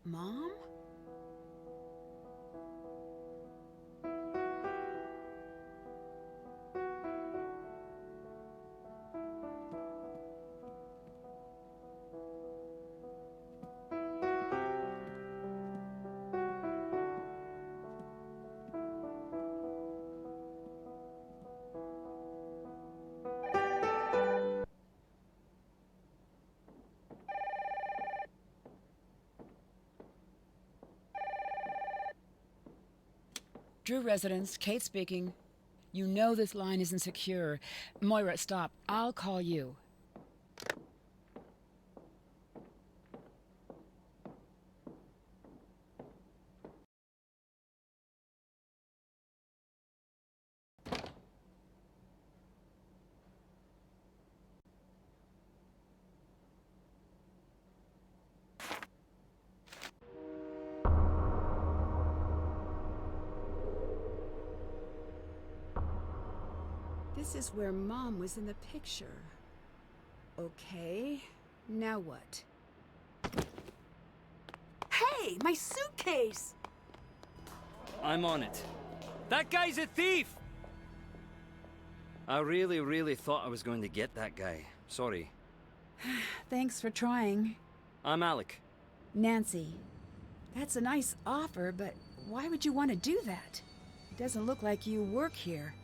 Mom? Drew residence, Kate speaking. You know this line isn't secure. Moira, stop. I'll call you. This is where Mom was in the picture. Okay, now what? Hey, my suitcase! I'm on it. That guy's a thief! I really thought I was going to get that guy. Sorry. Thanks for trying. I'm Alec. Nancy, that's a nice offer, but why would you want to do that? It doesn't look like you work here.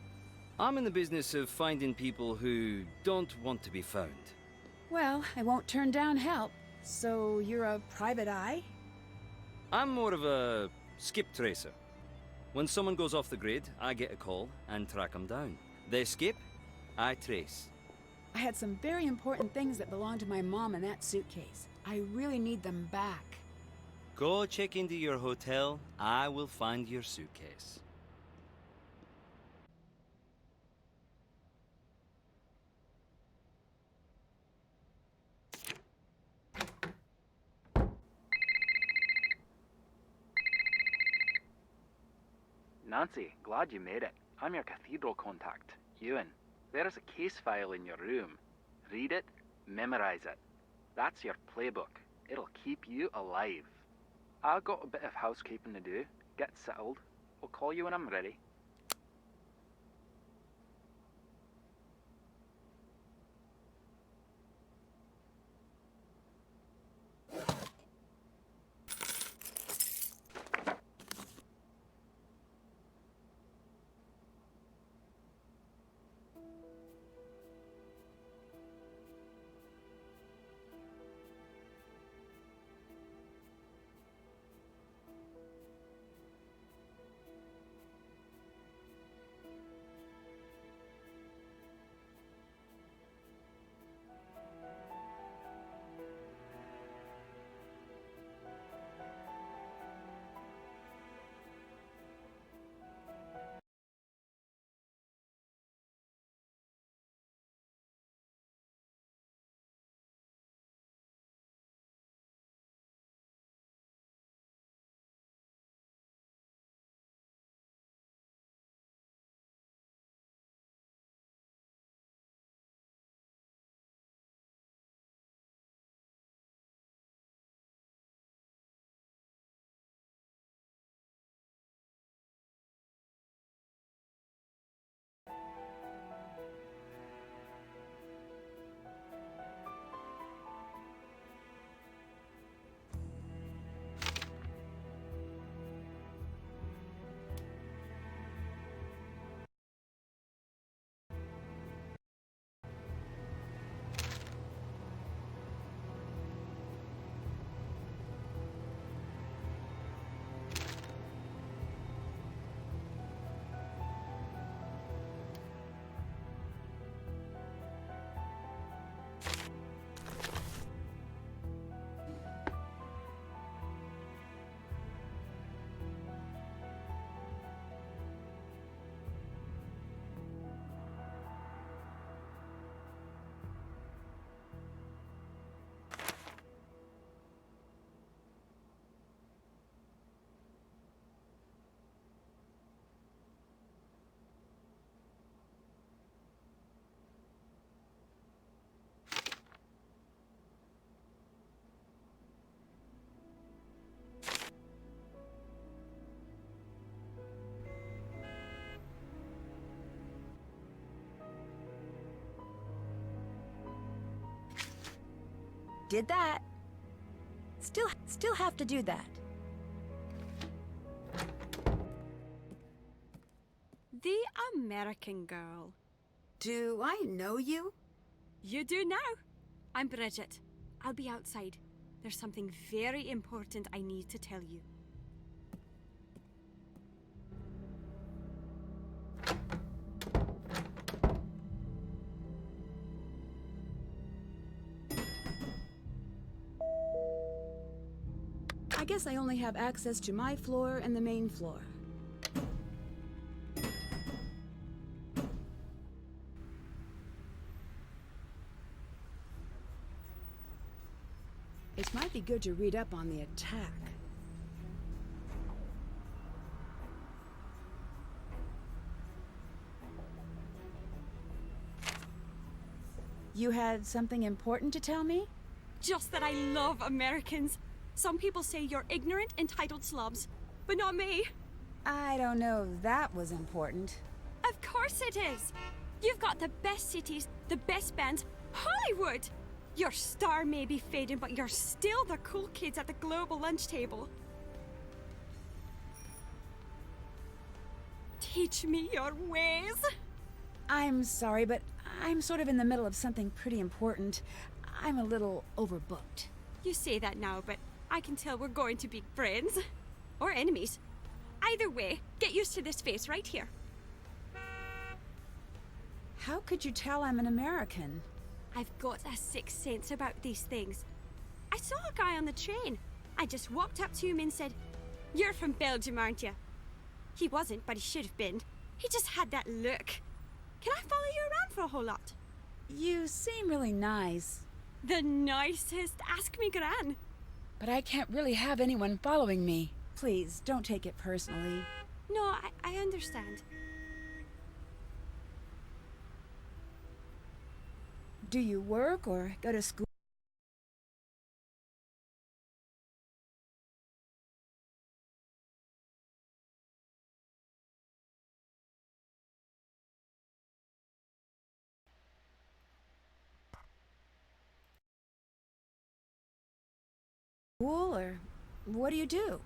I'm in the business of finding people who don't want to be found. Well, I won't turn down help. So you're a private eye? I'm more of a skip tracer. When someone goes off the grid, I get a call and track them down. They skip, I trace. I had some very important things that belonged to my mom in that suitcase. I really need them back. Go check into your hotel, I will find your suitcase. Nancy, glad you made it. I'm your cathedral contact, Ewan. There is a case file in your room. Read it, memorize it. That's your playbook. It'll keep you alive. I've got a bit of housekeeping to do. Get settled. I'll call you when I'm ready. Did that. Still have to do that. The American girl. Do I know you? You do now. I'm Bridget. I'll be outside. There's something very important I need to tell you. I guess I only have access to my floor and the main floor. It might be good to read up on the attack. You had something important to tell me? Just that I love Americans. Some people say you're ignorant, entitled slobs, but not me. I don't know if that was important. Of course it is. You've got the best cities, the best bands, Hollywood. Your star may be fading, but you're still the cool kids at the global lunch table. Teach me your ways. I'm sorry, but I'm sort of in the middle of something pretty important. I'm a little overbooked. You say that now, but I can tell we're going to be friends. Or enemies. Either way, get used to this face right here. How could you tell I'm an American? I've got a sixth sense about these things. I saw a guy on the train. I just walked up to him and said, "You're from Belgium, aren't you?" He wasn't, but he should have been. He just had that look. Can I follow you around for a whole lot? You seem really nice. The nicest. Ask me, Gran. But I can't really have anyone following me. Please, don't take it personally. No, I understand. Do you work or go to school? Or what do you do?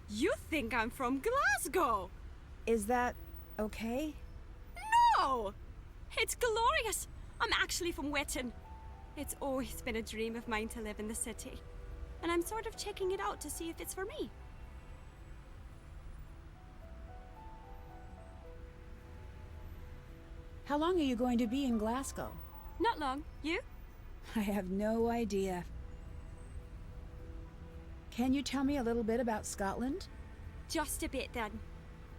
You think I'm from Glasgow? Is that okay? No! It's glorious. I'm actually from Wetton. It's always been a dream of mine to live in the city. And I'm sort of checking it out to see if it's for me. How long are you going to be in Glasgow? Not long. You? I have no idea. Can you tell me a little bit about Scotland? Just a bit then.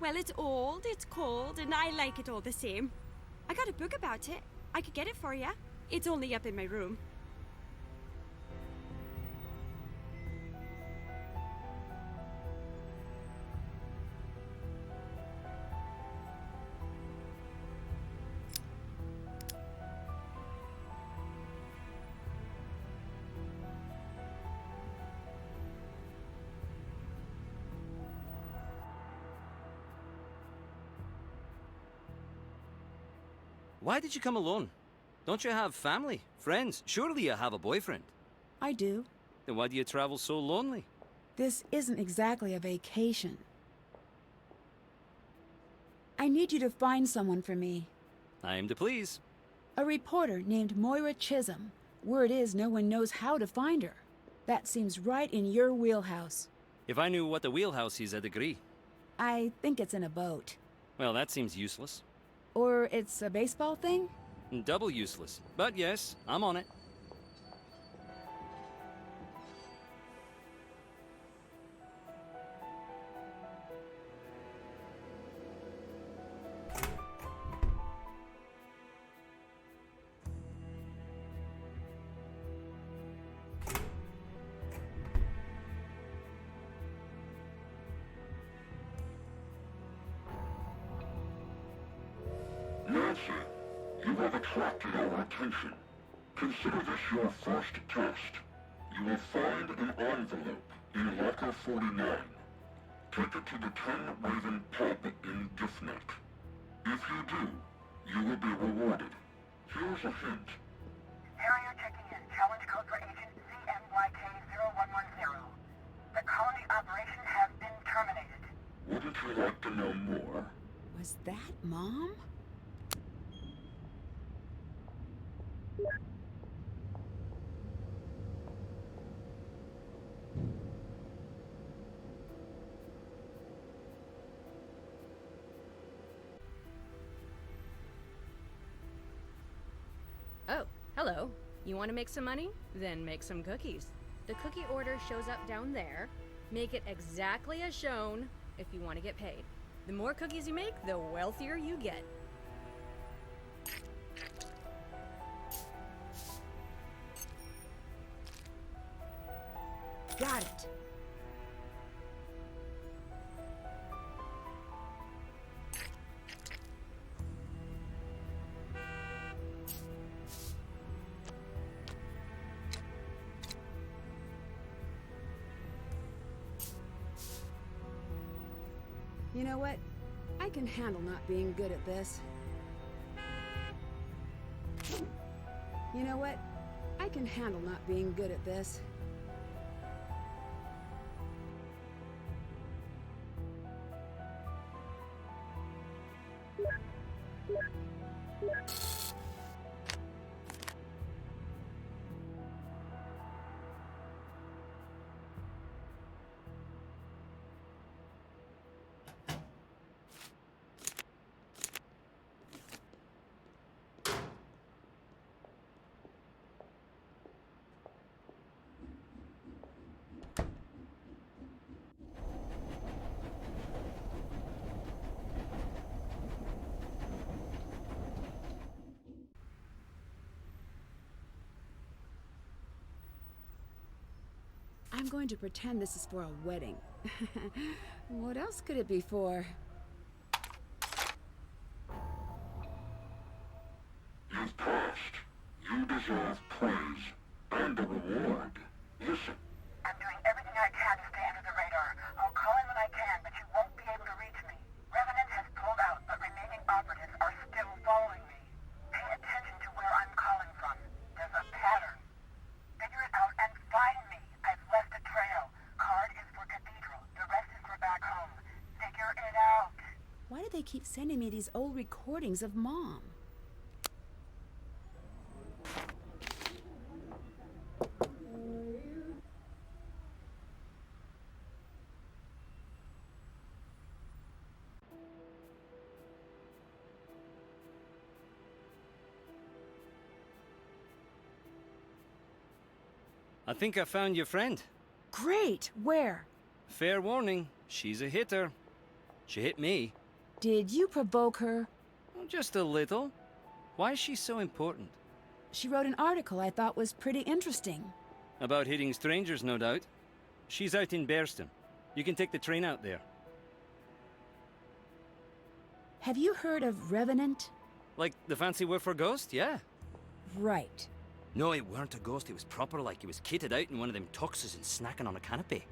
Well, it's old, it's cold, and I like it all the same. I got a book about it. I could get it for you. It's only up in my room. Why did you come alone? Don't you have family, friends? Surely you have a boyfriend. I do. Then why do you travel so lonely? This isn't exactly a vacation. I need you to find someone for me. I am to please. A reporter named Moira Chisholm. Word is no one knows how to find her. That seems right in your wheelhouse. If I knew what the wheelhouse is, I'd agree. I think it's in a boat. Well, that seems useless. Or it's a baseball thing? Double useless. But yes, I'm on it. Nancy, you have attracted our attention. Consider this your first test. You will find an envelope in Locker 49. Take it to the Ten Raven Pub in Giffnet. If you do, you will be rewarded. Here's a hint. Harrier checking in. Challenge code for Agent Was that Mom? Oh, hello. You want to make some money? Then make some cookies. The cookie order shows up down there. Make it exactly as shown if you want to get paid. The more cookies you make, the wealthier you get. Got it. You know what? I can handle not being good at this. You know what? I can handle not being good at this. I'm going to pretend this is for a wedding. What else could it be for? You've passed. You deserve praise and a reward. Listen. I'm doing everything I can to stay under the radar. I'll call in when I can, but you won't be able to reach me. Revenant has pulled out, but remaining operatives are still following me. Pay attention to where I'm calling from. There's a pattern. Figure it out and find me. I've left a trail. Card is for Cathedral. The rest is for back home. Figure it out. Why do they keep sending me these old recordings of Mom? I think I found your friend. Great! Where? Fair warning, she's a hitter. She hit me. Did you provoke her? Well, just a little. Why is she so important? She wrote an article I thought was pretty interesting. About hitting strangers, no doubt. She's out in Bearston. You can take the train out there. Have you heard of Revenant? Like the fancy word for ghost, yeah. Right. No, it weren't a ghost. It was proper like he was kitted out in one of them tuxes and snacking on a canopy.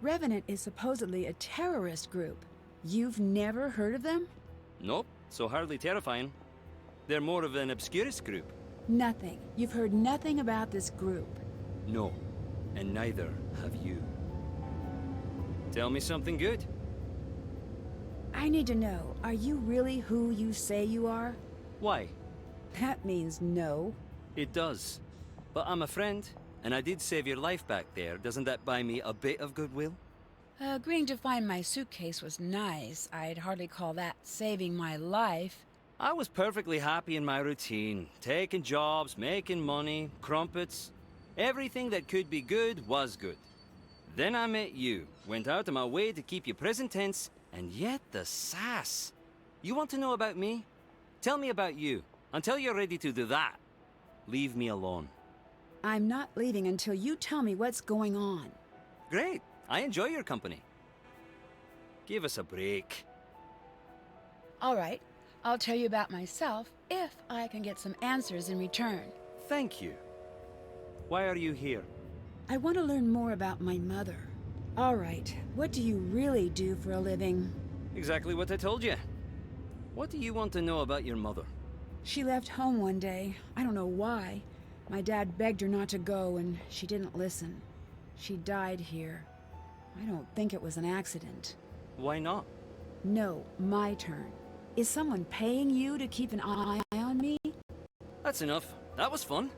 Revenant is supposedly a terrorist group. You've never heard of them? Nope, so hardly terrifying. They're more of an obscurist group. Nothing. You've heard nothing about this group. No, and neither have you. Tell me something good. I need to know, are you really who you say you are? Why? That means no. It does. But I'm a friend, and I did save your life back there. Doesn't that buy me a bit of goodwill? Agreeing to find my suitcase was nice. I'd hardly call that saving my life. I was perfectly happy in my routine. Taking jobs, making money, crumpets. Everything that could be good was good. Then I met you. Went out of my way to keep you present tense, and yet the sass. You want to know about me? Tell me about you. Until you're ready to do that, leave me alone. I'm not leaving until you tell me what's going on. Great. I enjoy your company. Give us a break. All right, I'll tell you about myself if I can get some answers in return. Thank you. Why are you here? I want to learn more about my mother. All right, what do you really do for a living? Exactly what I told you. What do you want to know about your mother? She left home one day. I don't know why. My dad begged her not to go, and she didn't listen. She died here. I don't think it was an accident. Why not? No, my turn. Is someone paying you to keep an eye on me? That's enough. That was fun.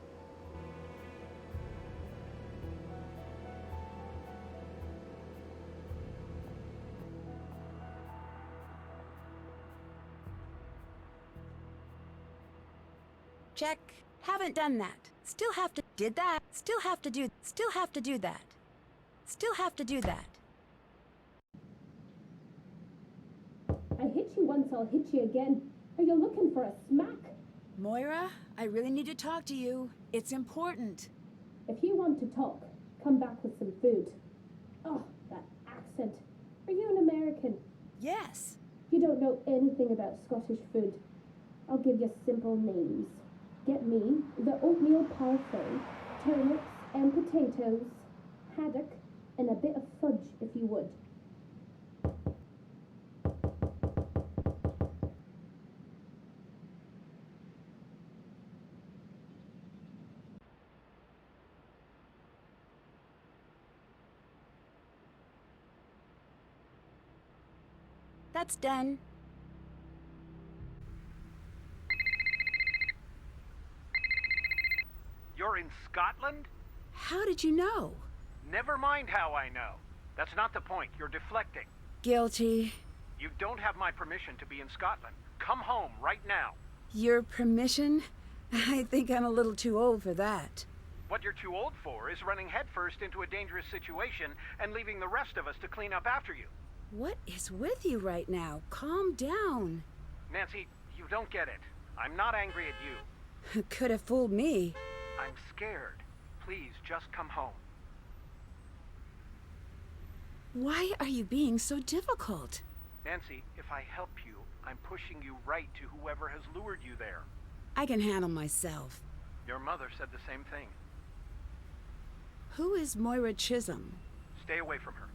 Check. Haven't done that. Still have to did that. Still have to do that. Still have to do that. I hit you once, I'll hit you again. Are you looking for a smack? Moira, I really need to talk to you. It's important. If you want to talk, come back with some food. Oh, that accent. Are you an American? Yes. You don't know anything about Scottish food. I'll give you simple names. Get me the oatmeal parfait, turnips and potatoes, haddock, and a bit of fudge if you would. That's done. You're in Scotland? How did you know? Never mind how I know. That's not the point. You're deflecting. Guilty. You don't have my permission to be in Scotland. Come home right now. Your permission? I think I'm a little too old for that. What you're too old for is running headfirst into a dangerous situation and leaving the rest of us to clean up after you. What is with you right now? Calm down. Nancy, you don't get it. I'm not angry at you. Could have fooled me. I'm scared. Please, just come home. Why are you being so difficult? Nancy, if I help you, I'm pushing you right to whoever has lured you there. I can handle myself. Your mother said the same thing. Who is Moira Chisholm? Stay away from her.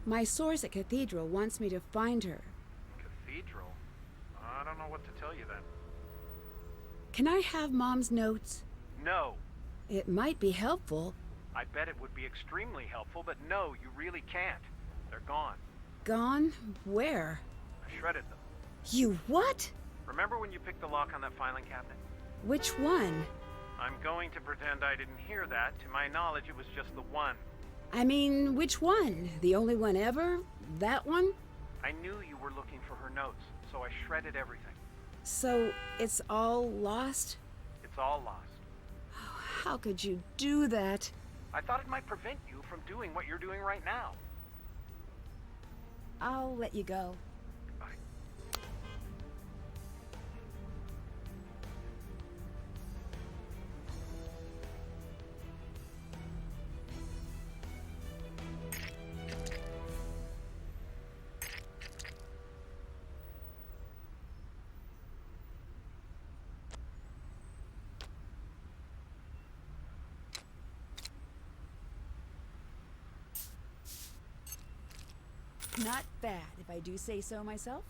My source at Cathedral wants me to find her. Cathedral? I don't know what to tell you then. Can I have Mom's notes? No. It might be helpful. I bet it would be extremely helpful, but no, you really can't. They're gone. Gone? Where? I shredded them. You what? Remember when you picked the lock on that filing cabinet? Which one? I'm going to pretend I didn't hear that. To my knowledge, it was just the one. I mean, which one? The only one ever? That one? I knew you were looking for her notes, so I shredded everything. So, it's all lost? It's all lost. How could you do that? I thought it might prevent you from doing what you're doing right now. I'll let you go. Goodbye. Not bad, if I do say so myself.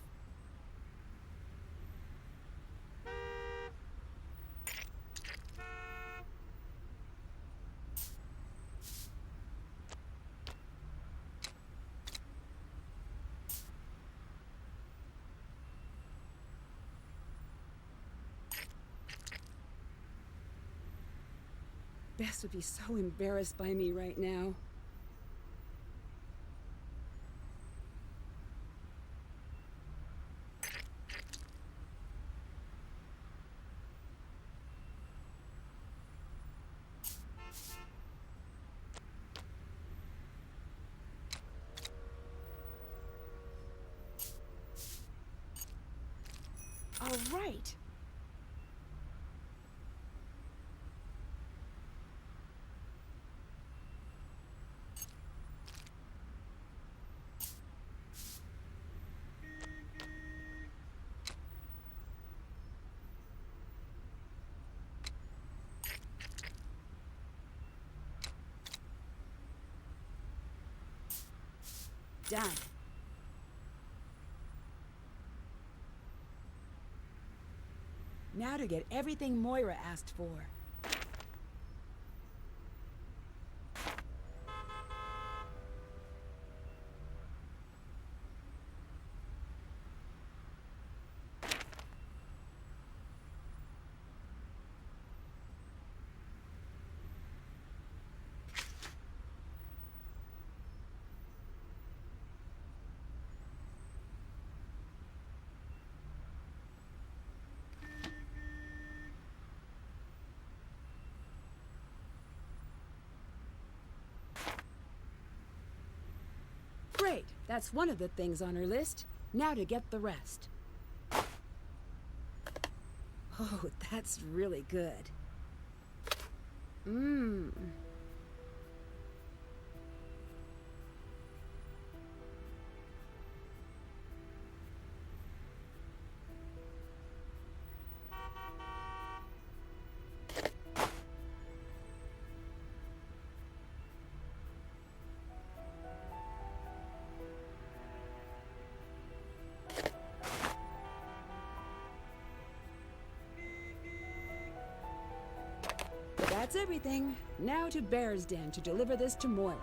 Bess would be so embarrassed by me right now. All right. Done. Now to get everything Moira asked for. That's one of the things on her list. Now to get the rest. Oh, that's really good. Mmm. That's everything. Now to Bear's Den to deliver this to Moira.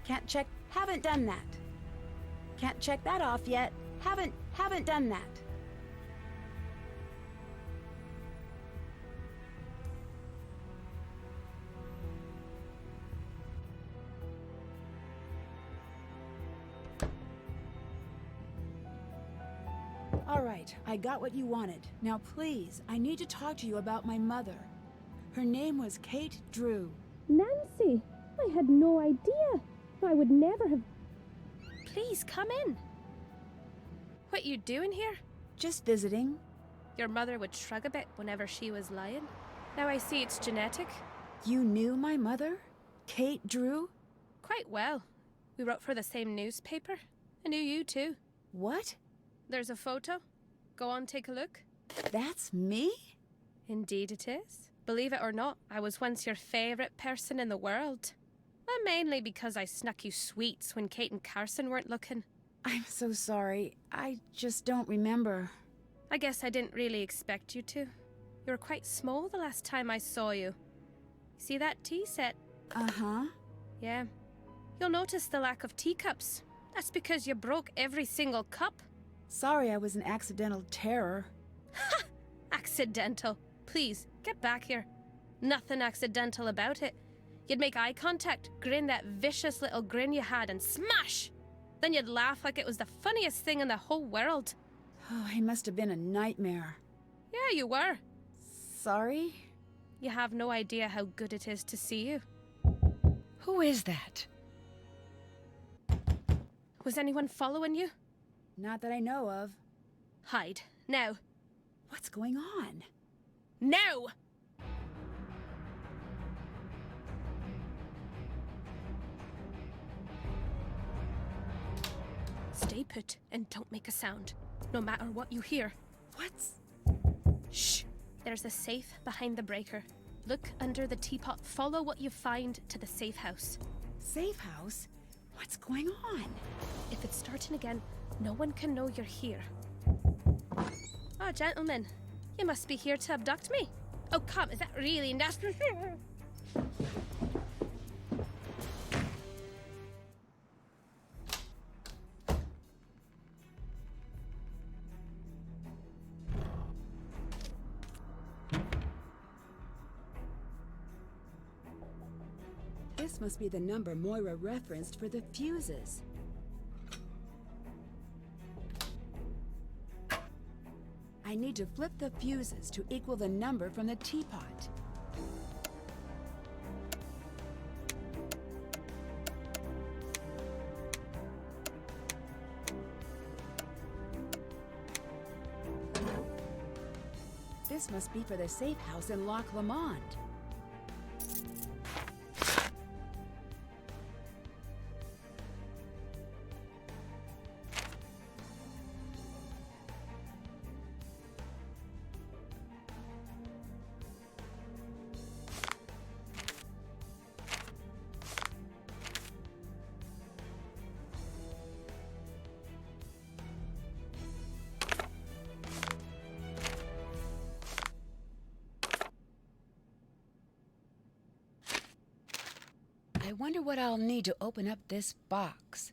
Can't check. Haven't done that. Can't check that off yet. Haven't done that. All right, I got what you wanted. Now please, I need to talk to you about my mother. Her name was Kate Drew. Nancy, I had no idea. I would never have. Please come in. What you doing here? Just visiting. Your mother would shrug a bit whenever she was lying. Now I see it's genetic. You knew my mother? Kate Drew? Quite well. We wrote for the same newspaper. I knew you too. What? There's a photo. Go on, take a look. That's me? Indeed it is. Believe it or not, I was once your favourite person in the world. Well, mainly because I snuck you sweets when Kate and Carson weren't looking. I'm so sorry. I just don't remember. I guess I didn't really expect you to. You were quite small the last time I saw you. See that tea set? Uh-huh. Yeah. You'll notice the lack of teacups. That's because you broke every single cup. Sorry I was an accidental terror. Ha! Accidental. Please, get back here. Nothing accidental about it. You'd make eye contact, grin that vicious little grin you had, and smash! Then you'd laugh like it was the funniest thing in the whole world. Oh, I must have been a nightmare. Yeah, you were. Sorry? You have no idea how good it is to see you. Who is that? Was anyone following you? Not that I know of. Hide. Now. What's going on? Now! Stay put and don't make a sound, no matter what you hear. What's... Shh! There's a safe behind the breaker. Look under the teapot. Follow what you find to the safe house. Safe house? What's going on? If it's starting again, no one can know you're here. Oh, gentlemen. You must be here to abduct me. Oh, come, is that really nasty? This must be the number Moira referenced for the fuses. I need to flip the fuses to equal the number from the teapot. This must be for the safe house in Loch Lomond. I wonder what I'll need to open up this box.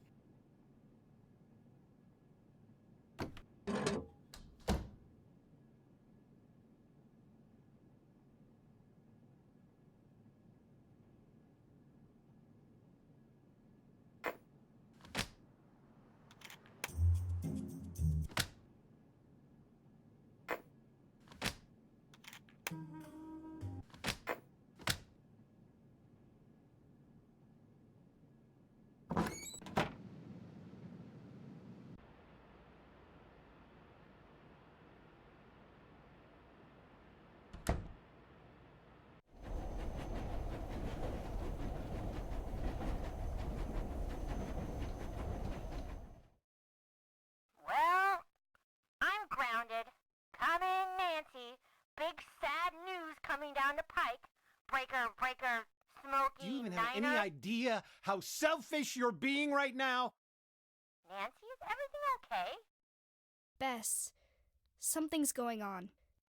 coming down the pike. Breaker, Smokey, Do you even have Niner. any idea how selfish you're being right now? Nancy, is everything okay? Bess, something's going on.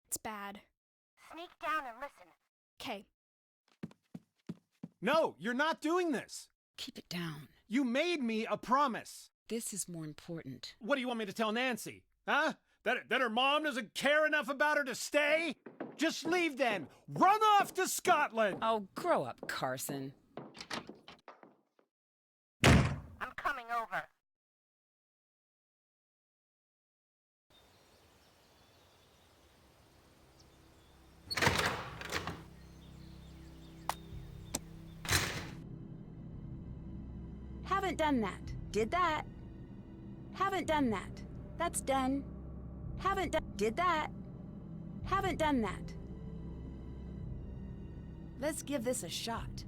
It's bad. Sneak down and listen. 'Kay. No, you're not doing this. Keep it down. You made me a promise. This is more important. What do you want me to tell Nancy? Huh? That her mom doesn't care enough about her to stay? Just leave then. Run off to Scotland. Oh, grow up, Carson. I'm coming over. Haven't done that. Did that. Haven't done that. That's done. Haven't done. Did that. Haven't done that. Let's give this a shot.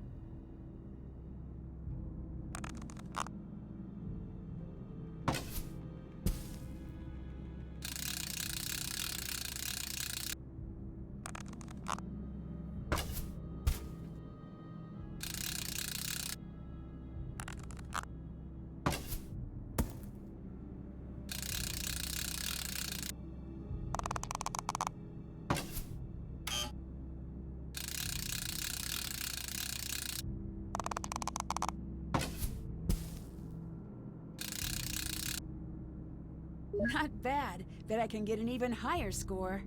Not bad. Bet I can get an even higher score.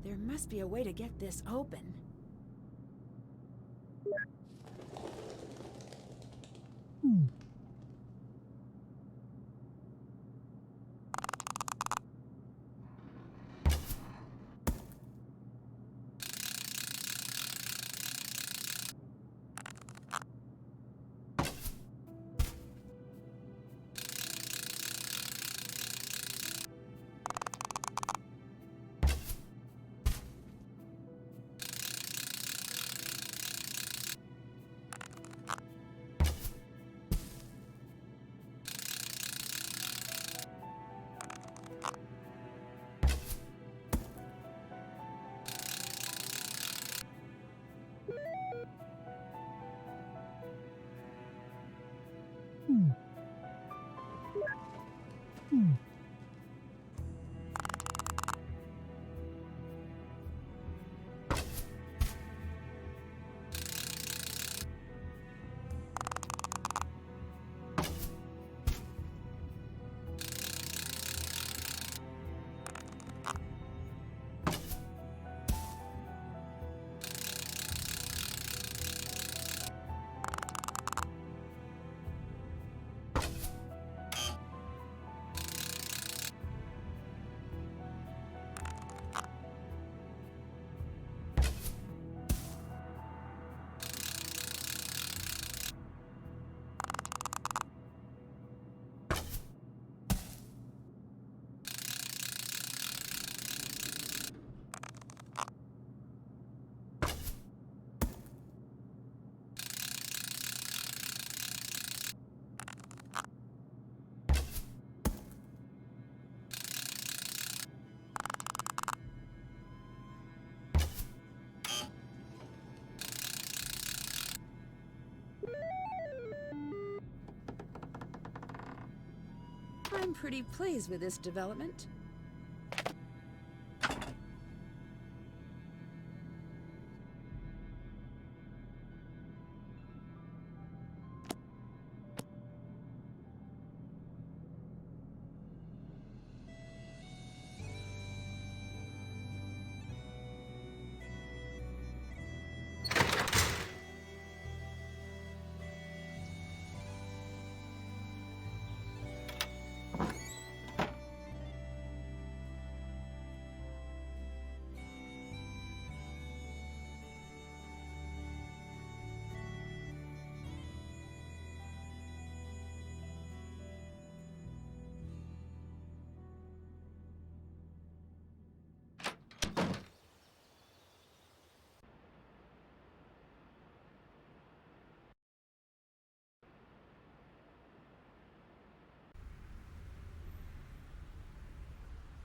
There must be a way to get this open. I'm pretty pleased with this development.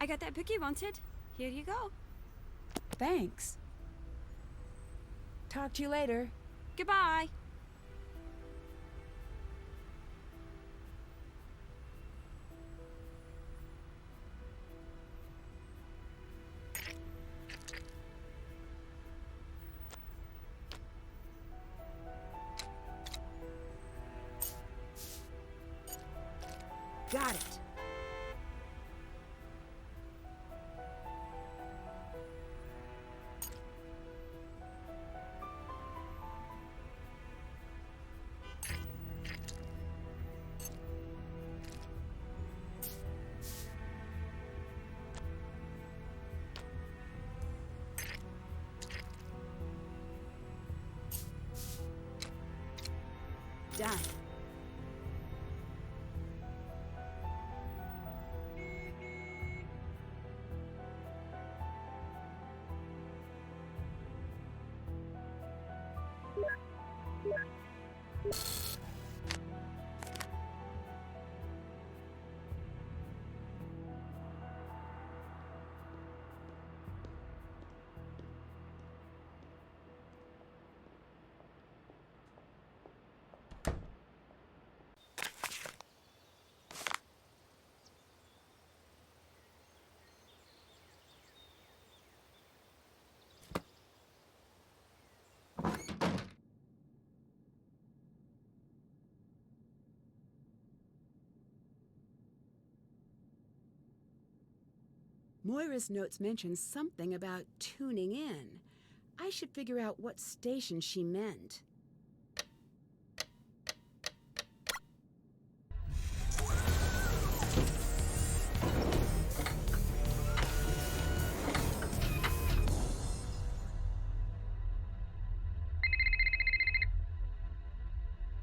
I got that book you wanted. Here you go. Thanks. Talk to you later. Goodbye. Got it. Done. Moira's notes mention something about tuning in. I should figure out what station she meant.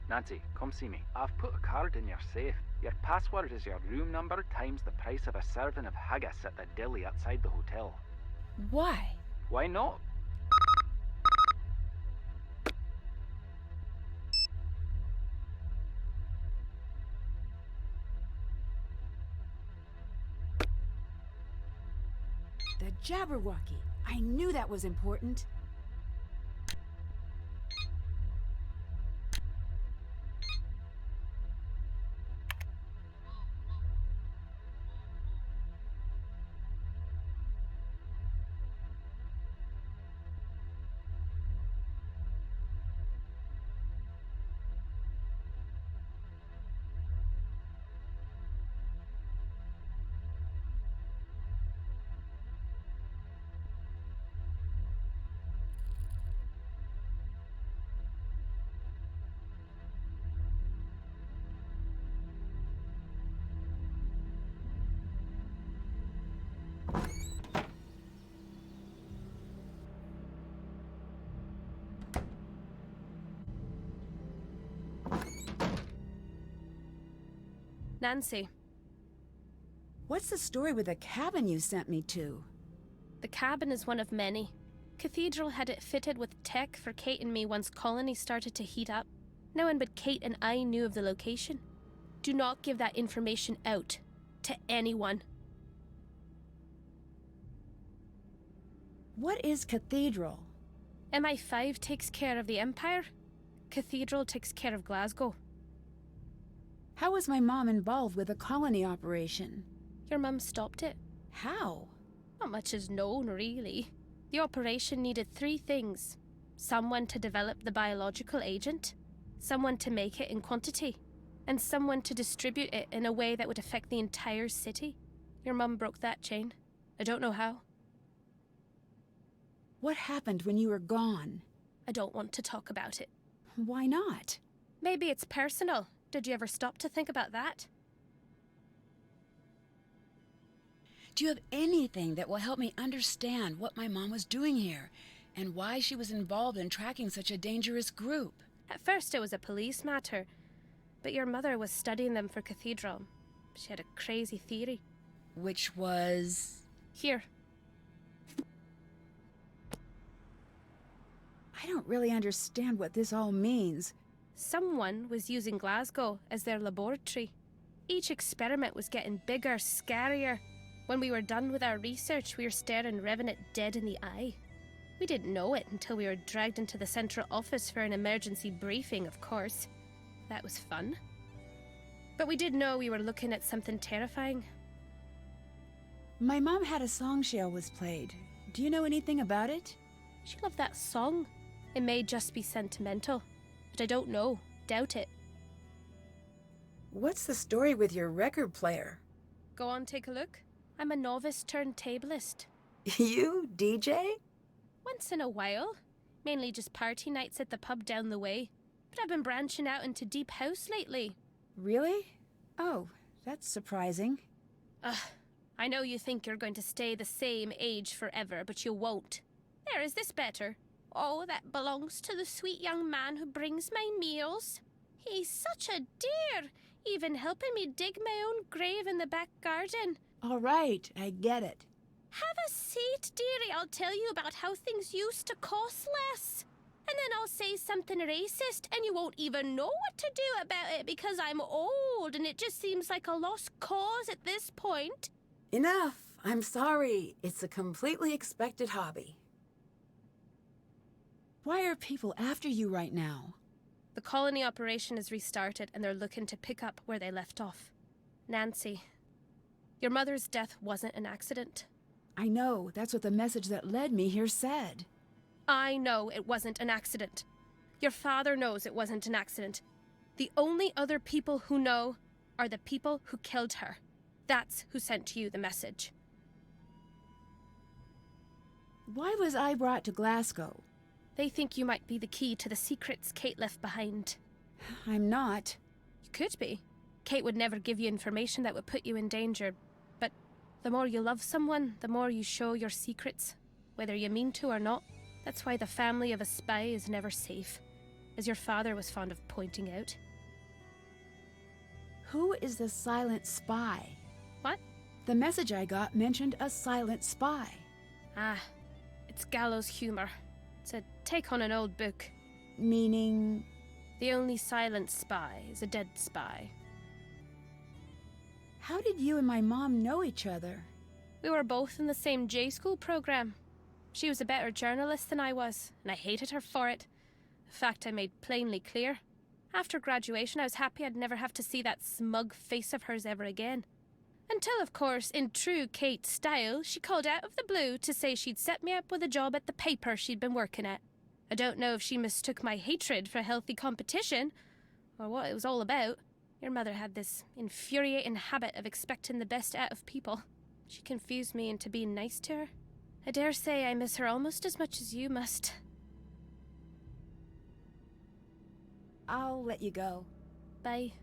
Nancy, come see me. I've put a card in your safe. Your password is your room number times the price of a serving of haggis at the deli outside the hotel. Why? Why not? The Jabberwocky. I knew that was important. Nancy, What's the story with the cabin you sent me to? the cabin is one of many. Cathedral had it fitted with tech for Kate and me once Colony started to heat up. No one but Kate and I knew of the location. Do not give that information out to anyone. What is Cathedral? MI5 takes care of the Empire. Cathedral takes care of Glasgow. How was my mom involved with the colony operation? Your mum stopped it. How? Not much is known, really. The operation needed 3 things. Someone to develop the biological agent, someone to make it in quantity, and someone to distribute it in a way that would affect the entire city. Your mum broke that chain. I don't know how. What happened when you were gone? I don't want to talk about it. Why not? Maybe it's personal. Did you ever stop to think about that? Do you have anything that will help me understand what my mom was doing here and why she was involved in tracking such a dangerous group? At first it was a police matter, but your mother was studying them for Cathedral. She had a crazy theory. Which was... Here. I don't really understand what this all means. Someone was using Glasgow as their laboratory. Each experiment was getting bigger, scarier. When we were done with our research, we were staring Revenant dead in the eye. We didn't know it until we were dragged into the central office for an emergency briefing, of course. That was fun. But we did know we were looking at something terrifying. My mom had a song she always played. Do you know anything about it? She loved that song. It may just be sentimental, but I don't know. Doubt it. What's the story with your record player? Go on, take a look. I'm a novice turntablist. You, DJ? Once in a while. Mainly just party nights at the pub down the way. But I've been branching out into deep house lately. Really? Oh, that's surprising. I know you think you're going to stay the same age forever, but you won't. There, is this better? Oh, that belongs to the sweet young man who brings my meals. He's such a dear, even helping me dig my own grave in the back garden. All right, I get it. Have a seat, dearie. I'll tell you about how things used to cost less. And then I'll say something racist, and you won't even know what to do about it because I'm old, and it just seems like a lost cause at this point. Enough. I'm sorry. It's a completely expected hobby. Why are people after you right now? The colony operation is restarted, and they're looking to pick up where they left off. Nancy, your mother's death wasn't an accident. I know. That's what the message that led me here said. I know it wasn't an accident. Your father knows it wasn't an accident. The only other people who know are the people who killed her. That's who sent you the message. Why was I brought to Glasgow? They think you might be the key to the secrets Kate left behind. I'm not. You could be. Kate would never give you information that would put you in danger. But the more you love someone, the more you show your secrets, whether you mean to or not. That's why the family of a spy is never safe, as your father was fond of pointing out. Who is the silent spy? What? The message I got mentioned a silent spy. Ah, it's gallows humor. It's a take on an old book. Meaning? The only silent spy is a dead spy. How did you and my mom know each other? We were both in the same J-School program. She was a better journalist than I was, and I hated her for it. A fact I made plainly clear. After graduation, I was happy I'd never have to see that smug face of hers ever again. Until, of course, in true Kate style, she called out of the blue to say she'd set me up with a job at the paper she'd been working at. I don't know if she mistook my hatred for healthy competition, or what it was all about. Your mother had this infuriating habit of expecting the best out of people. She confused me into being nice to her. I dare say I miss her almost as much as you must. I'll let you go. Bye.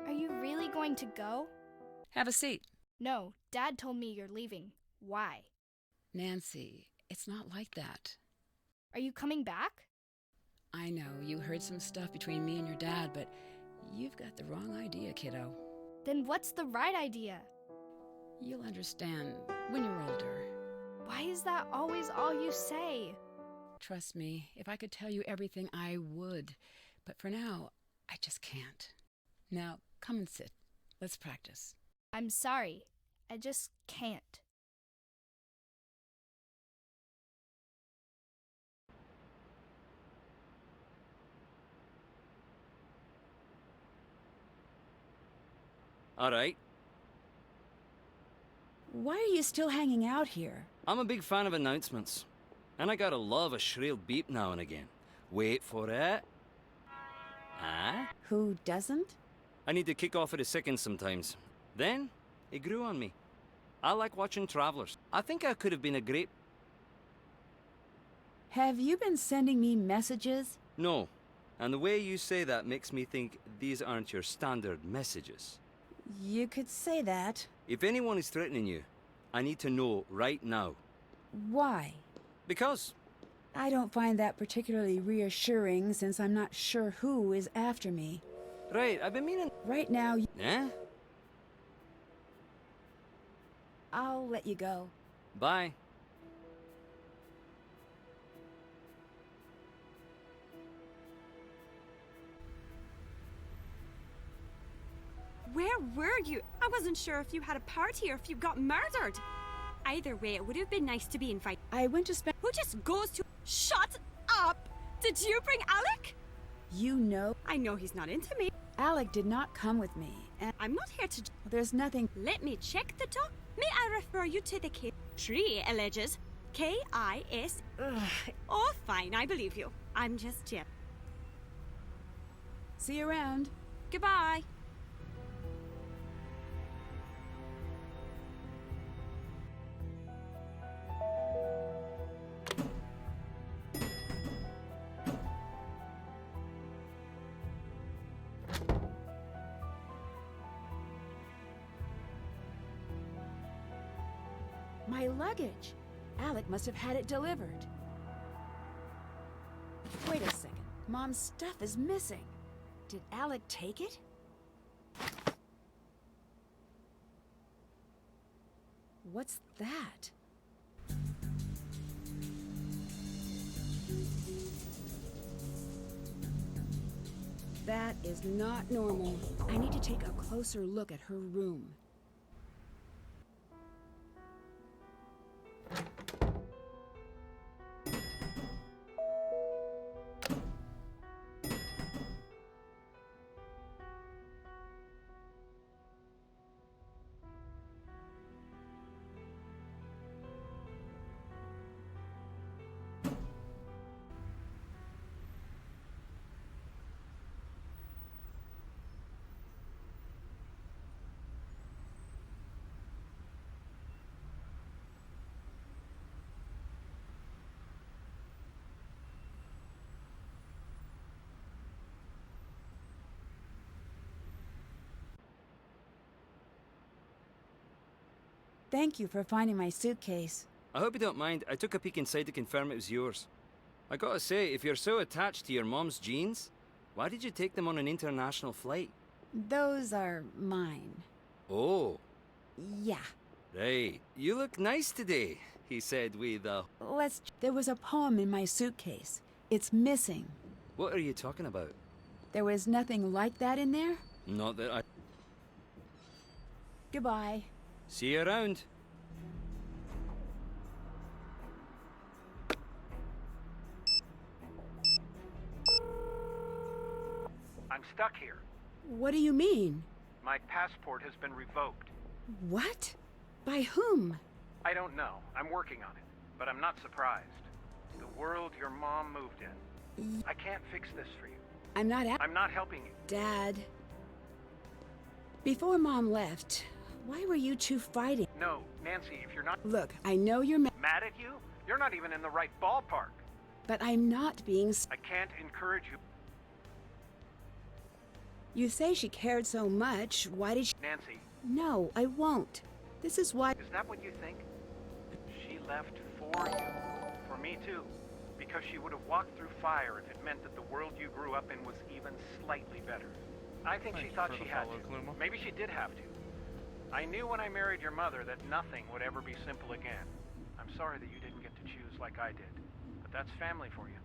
Are you really going to go? Have a seat. No, Dad told me you're leaving. Why? Nancy, it's not like that. Are you coming back? I know, you heard some stuff between me and your dad, but you've got the wrong idea, kiddo. Then what's the right idea? You'll understand when you're older. Why is that always all you say? Trust me, if I could tell you everything, I would. But for now, I just can't. Now, come and sit. Let's practice. I'm sorry. I just can't. All right. Why are you still hanging out here? I'm a big fan of announcements. And I gotta love a shrill beep now and again. Wait for it. Ah? Who doesn't? I need to kick off at a second sometimes. Then, it grew on me. I like watching travelers. I think I could have been a great... Have you been sending me messages? No. And the way you say that makes me think these aren't your standard messages. You could say that. If anyone is threatening you, I need to know right now. Why? Because. I don't find that particularly reassuring since I'm not sure who is after me. Right, I've been meaning... Right now... Yeah? I'll let you go. Bye. Where were you? I wasn't sure if you had a party or if you got murdered. Either way, it would have been nice to be invited. I went to spend... Who just goes to... Shut up! Did you bring Alec? You know... I know he's not into me. Alec did not come with me, and... I'm not here to... There's nothing... Let me check the doc. May I refer you to the K... Tree alleges. K-I-S... Oh, fine, I believe you. I'm just Jim. See you around. Goodbye. My luggage. Alec must have had it delivered. Wait a second. Mom's stuff is missing. Did Alec take it? What's that? That is not normal. I need to take a closer look at her room. Thank you for finding my suitcase. I hope you don't mind. I took a peek inside to confirm it was yours. I gotta say, if you're so attached to your mom's jeans, why did you take them on an international flight? Those are mine. Oh. Yeah. Right. You look nice today, he said with a... There was a poem in my suitcase. It's missing. What are you talking about? There was nothing like that in there? Not that I... Goodbye. See you around. I'm stuck here. What do you mean? My passport has been revoked. What? By whom? I don't know. I'm working on it. But I'm not surprised. The world your mom moved in. I can't fix this for you. I'm not helping you. Dad. Before Mom left, why were you two fighting? No, Nancy, if you're not... Look, I know you're mad at you? You're not even in the right ballpark. But I'm not being... I can't encourage you. You say she cared so much. Why did she... Nancy. No, I won't. This is why... Is that what you think? She left for you. For me, too. Because she would have walked through fire if it meant that the world you grew up in was even slightly better. I think she thought she had to. Maybe she did have to. I knew when I married your mother that nothing would ever be simple again. I'm sorry that you didn't get to choose like I did. But that's family for you.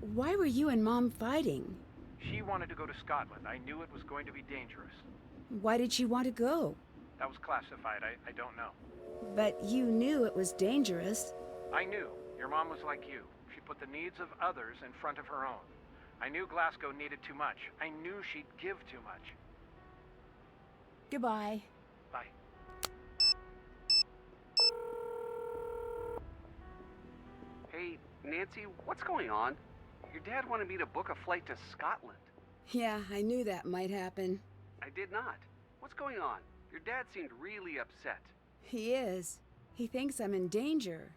Why were you and Mom fighting? She wanted to go to Scotland. I knew it was going to be dangerous. Why did she want to go? That was classified. I don't know. But you knew it was dangerous. I knew. Your mom was like you. She put the needs of others in front of her own. I knew Glasgow needed too much. I knew she'd give too much. Goodbye. Bye. Hey, Nancy, what's going on? Your dad wanted me to book a flight to Scotland. Yeah, I knew that might happen. I did not. What's going on? Your dad seemed really upset. He is. He thinks I'm in danger.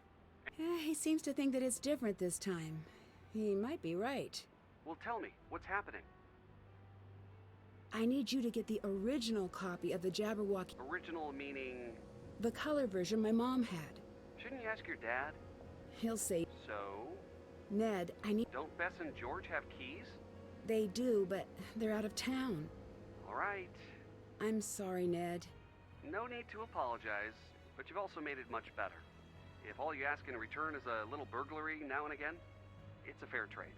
He seems to think that it's different this time. He might be right. Well, tell me, what's happening? I need you to get the original copy of the Jabberwocky. Original meaning? The color version my mom had. Shouldn't you ask your dad? He'll say... So? Ned, I need... Don't Bess and George have keys? They do, but they're out of town. All right. I'm sorry, Ned. No need to apologize, but you've also made it much better. If all you ask in return is a little burglary now and again, it's a fair trade.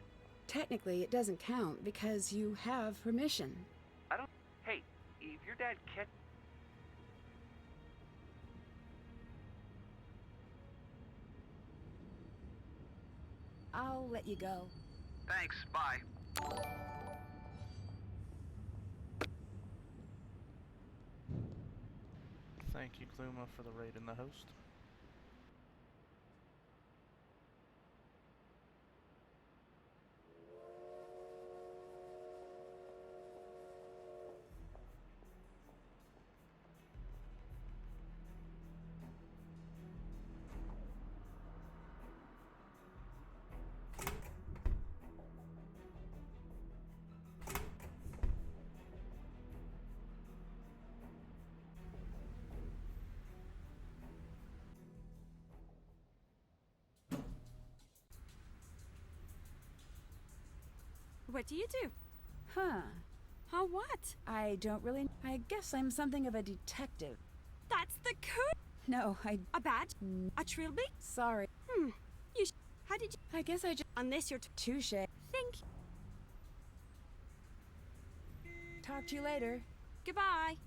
Technically, it doesn't count because you have permission. I don't... Hey, if your dad catch... I'll let you go. Thanks, bye. Thank you, Gluma, for the raid in the host. What do you do? Huh. Huh, what? I don't really... I guess I'm something of a detective. That's the coup! No, A badge? A trilby? Sorry. You How did you... I guess I just... Unless you're... Touche. Think. Talk to you later. Goodbye.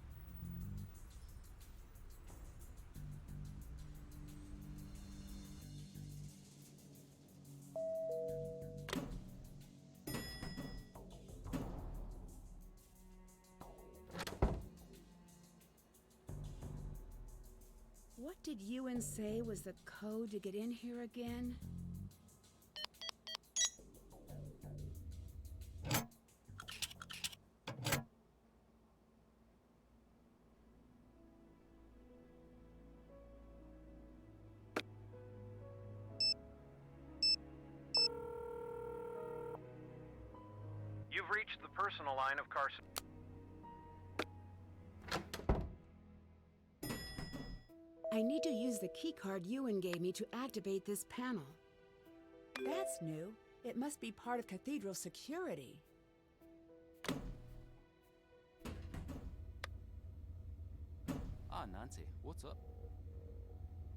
What did Ewan say was the code to get in here again? You've reached the personal line of Carson. I need to use the keycard Ewan gave me to activate this panel. That's new. It must be part of Cathedral security. Ah, Nancy, what's up?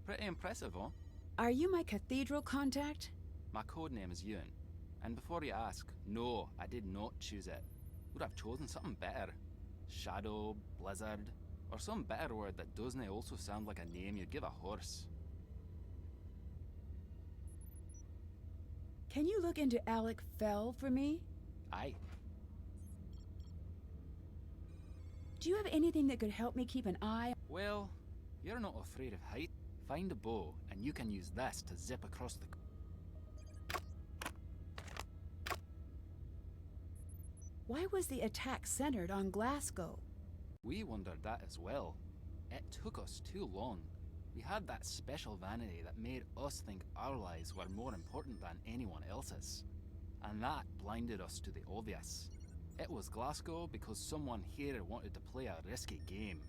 Pretty impressive, huh? Are you my Cathedral contact? My code name is Ewan. And before you ask, no, I did not choose it. Would have chosen something better. Shadow, Blizzard, or some better word that doesn't also sound like a name you'd give a horse. Can you look into Alec Fell for me? Aye. Do you have anything that could help me keep an eye? Well, you're not afraid of height. Find a bow, and you can use this to zip across the... Why was the attack centered on Glasgow? We wondered that as well. It took us too long. We had that special vanity that made us think our lives were more important than anyone else's. And that blinded us to the obvious. It was Glasgow because someone here wanted to play a risky game.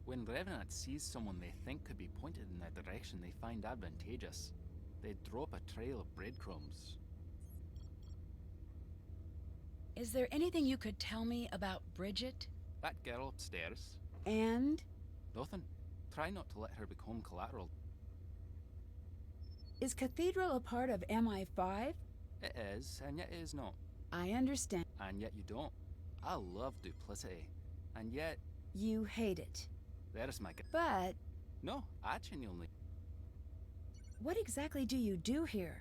When Revenant sees someone they think could be pointed in the direction they find advantageous, they drop a trail of breadcrumbs. Is there anything you could tell me about Bridget? That girl upstairs. And? Nothing. Try not to let her become collateral. Is Cathedral a part of MI5? It is, and yet it is not. I understand. And yet you don't. I love duplicity. And yet... You hate it. There's my... But... No, I genuinely... What exactly do you do here?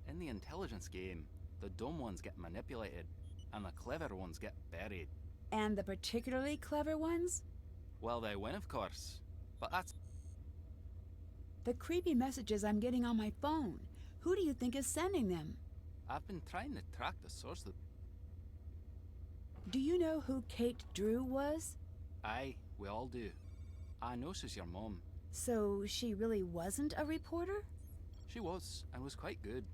In the intelligence game, the dumb ones get manipulated, and the clever ones get buried. And the particularly clever ones? Well, they win, of course. But that's... The creepy messages I'm getting on my phone. Who do you think is sending them? I've been trying to track the source of... Do you know who Kate Drew was? Aye, we all do. I know she's your mom. So she really wasn't a reporter? She was, and was quite good.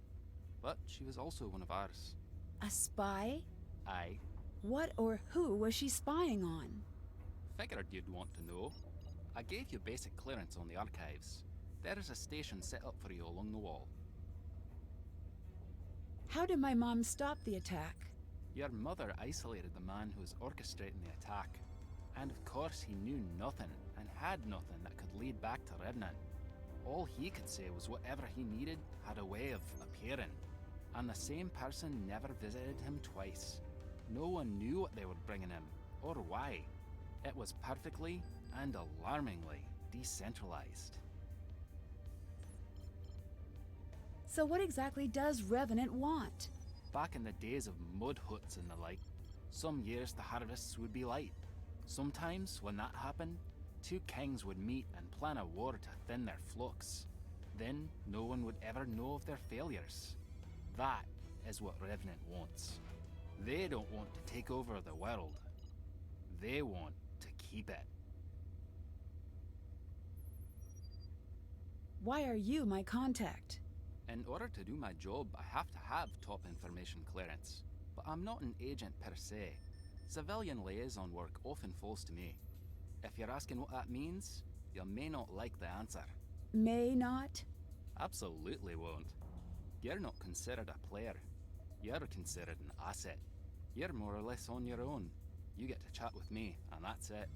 But she was also one of ours. A spy? Aye. What or who was she spying on? Figured you'd want to know. I gave you basic clearance on the archives. There is a station set up for you along the wall. How did my mom stop the attack? Your mother isolated the man who was orchestrating the attack. And of course he knew nothing, and had nothing that could lead back to Revenant. All he could say was whatever he needed had a way of appearing, and the same person never visited him twice. No one knew what they were bringing him, or why. It was perfectly and alarmingly decentralized. So what exactly does Revenant want? Back in the days of mud huts and the like, some years the harvests would be light. Sometimes, when that happened, two kings would meet and plan a war to thin their flocks. Then, no one would ever know of their failures. That is what Revenant wants. They don't want to take over the world. They want to keep it. Why are you my contact? In order to do my job, I have to have top information clearance. But I'm not an agent per se. Civilian liaison work often falls to me. If you're asking what that means, you may not like the answer. May not? Absolutely won't. You're not considered a player. You're considered an asset. You're more or less on your own. You get to chat with me, and that's it.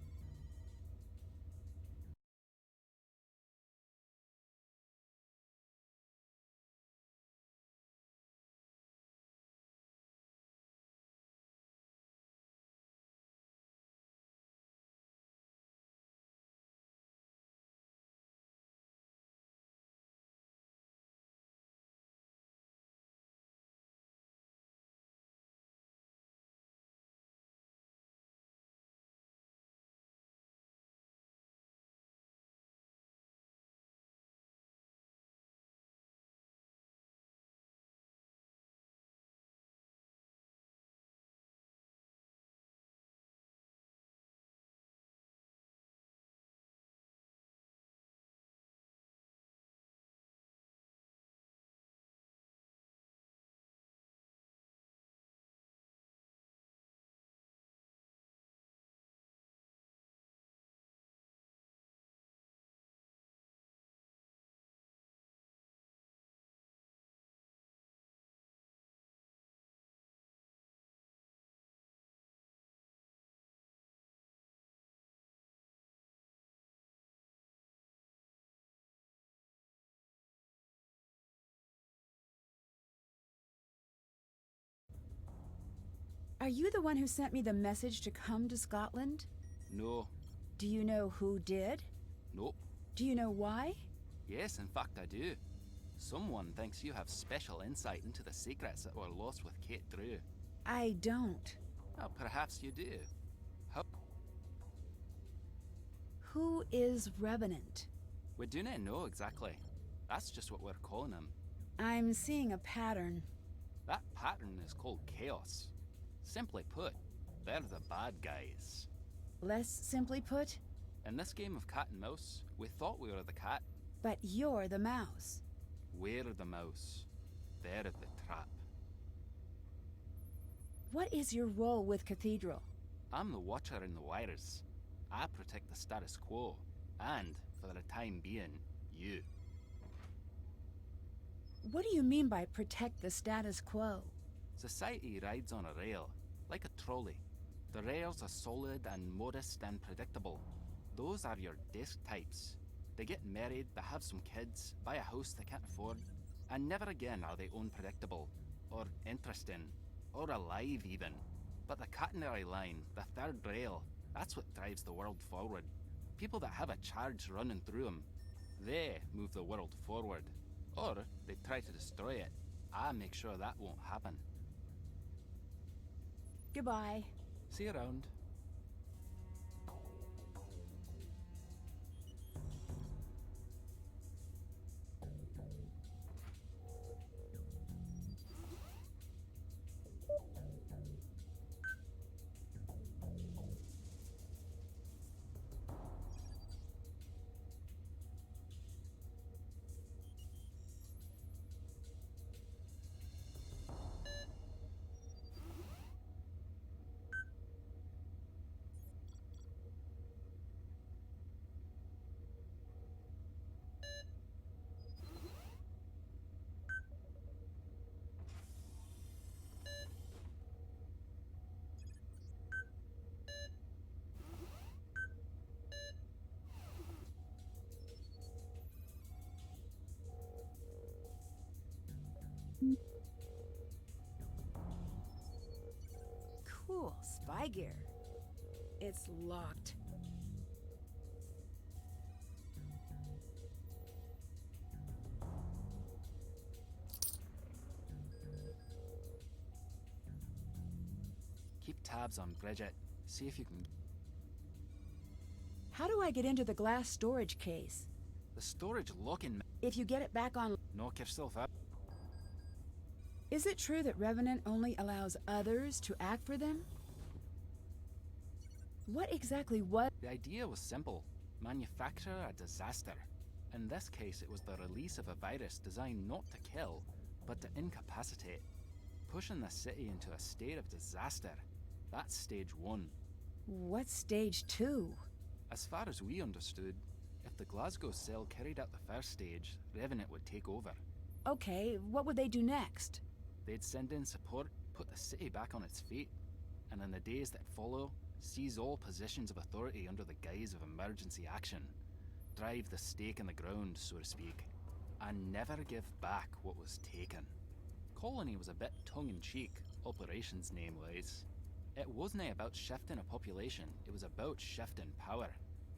Are you the one who sent me the message to come to Scotland? No. Do you know who did? Nope. Do you know why? Yes, in fact I do. Someone thinks you have special insight into the secrets that were lost with Kate Drew. I don't. Well, perhaps you do. How? Who is Revenant? We do not know exactly. That's just what we're calling him. I'm seeing a pattern. That pattern is called Chaos. Simply put, they're the bad guys. Less simply put? In this game of cat and mouse, we thought we were the cat. But you're the mouse. We're the mouse. They're the trap. What is your role with Cathedral? I'm the watcher in the wires. I protect the status quo. And, for the time being, you. What do you mean by protect the status quo? Society rides on a rail, like a trolley. The rails are solid and modest and predictable. Those are your desk types. They get married, they have some kids, buy a house they can't afford, and never again are they unpredictable, or interesting, or alive even. But the catenary line, the third rail, that's what drives the world forward. People that have a charge running through them, they move the world forward. Or they try to destroy it. I make sure that won't happen. Goodbye. See you around. spy gear. It's locked. Keep tabs on Bridget. See if you can. How do I get into the glass storage case? The storage locking. If you get it back on... Knock yourself out. Is it true that Revenant only allows others to act for them? What exactly was... The idea was simple. Manufacture a disaster. In this case, it was the release of a virus designed not to kill, but to incapacitate. Pushing the city into a state of disaster. That's stage 1. What's stage 2? As far as we understood, if the Glasgow cell carried out the first stage, Revenant would take over. Okay, what would they do next? They'd send in support, put the city back on its feet, and in the days that follow, seize all positions of authority under the guise of emergency action. Drive the stake in the ground, so to speak, and never give back what was taken. Colony was a bit tongue-in-cheek, operations name-wise. It wasn't about shifting a population, it was about shifting power.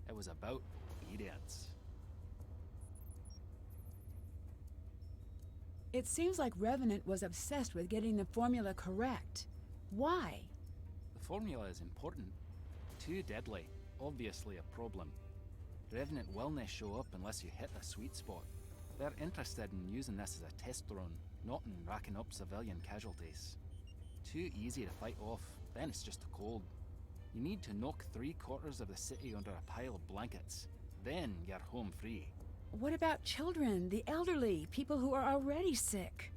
It was about obedience. It seems like Revenant was obsessed with getting the formula correct. Why? The formula is important. Too deadly. Obviously a problem. Revenant will not show up unless you hit the sweet spot. They're interested in using this as a test run, not in racking up civilian casualties. Too easy to fight off, then it's just a cold. You need to knock 3/4 of the city under a pile of blankets. Then you're home free. What about children, the elderly, people who are already sick?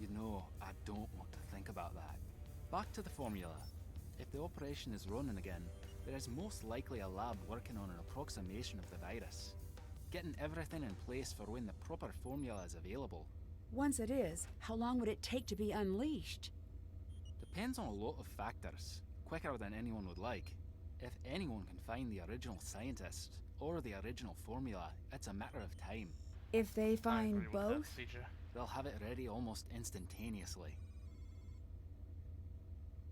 You know, I don't want to think about that. Back to the formula. If the operation is running again, there is most likely a lab working on an approximation of the virus. Getting everything in place for when the proper formula is available. Once it is, how long would it take to be unleashed? Depends on a lot of factors. Quicker than anyone would like. If anyone can find the original scientist, or the original formula, it's a matter of time. If they find both? They'll have it ready almost instantaneously.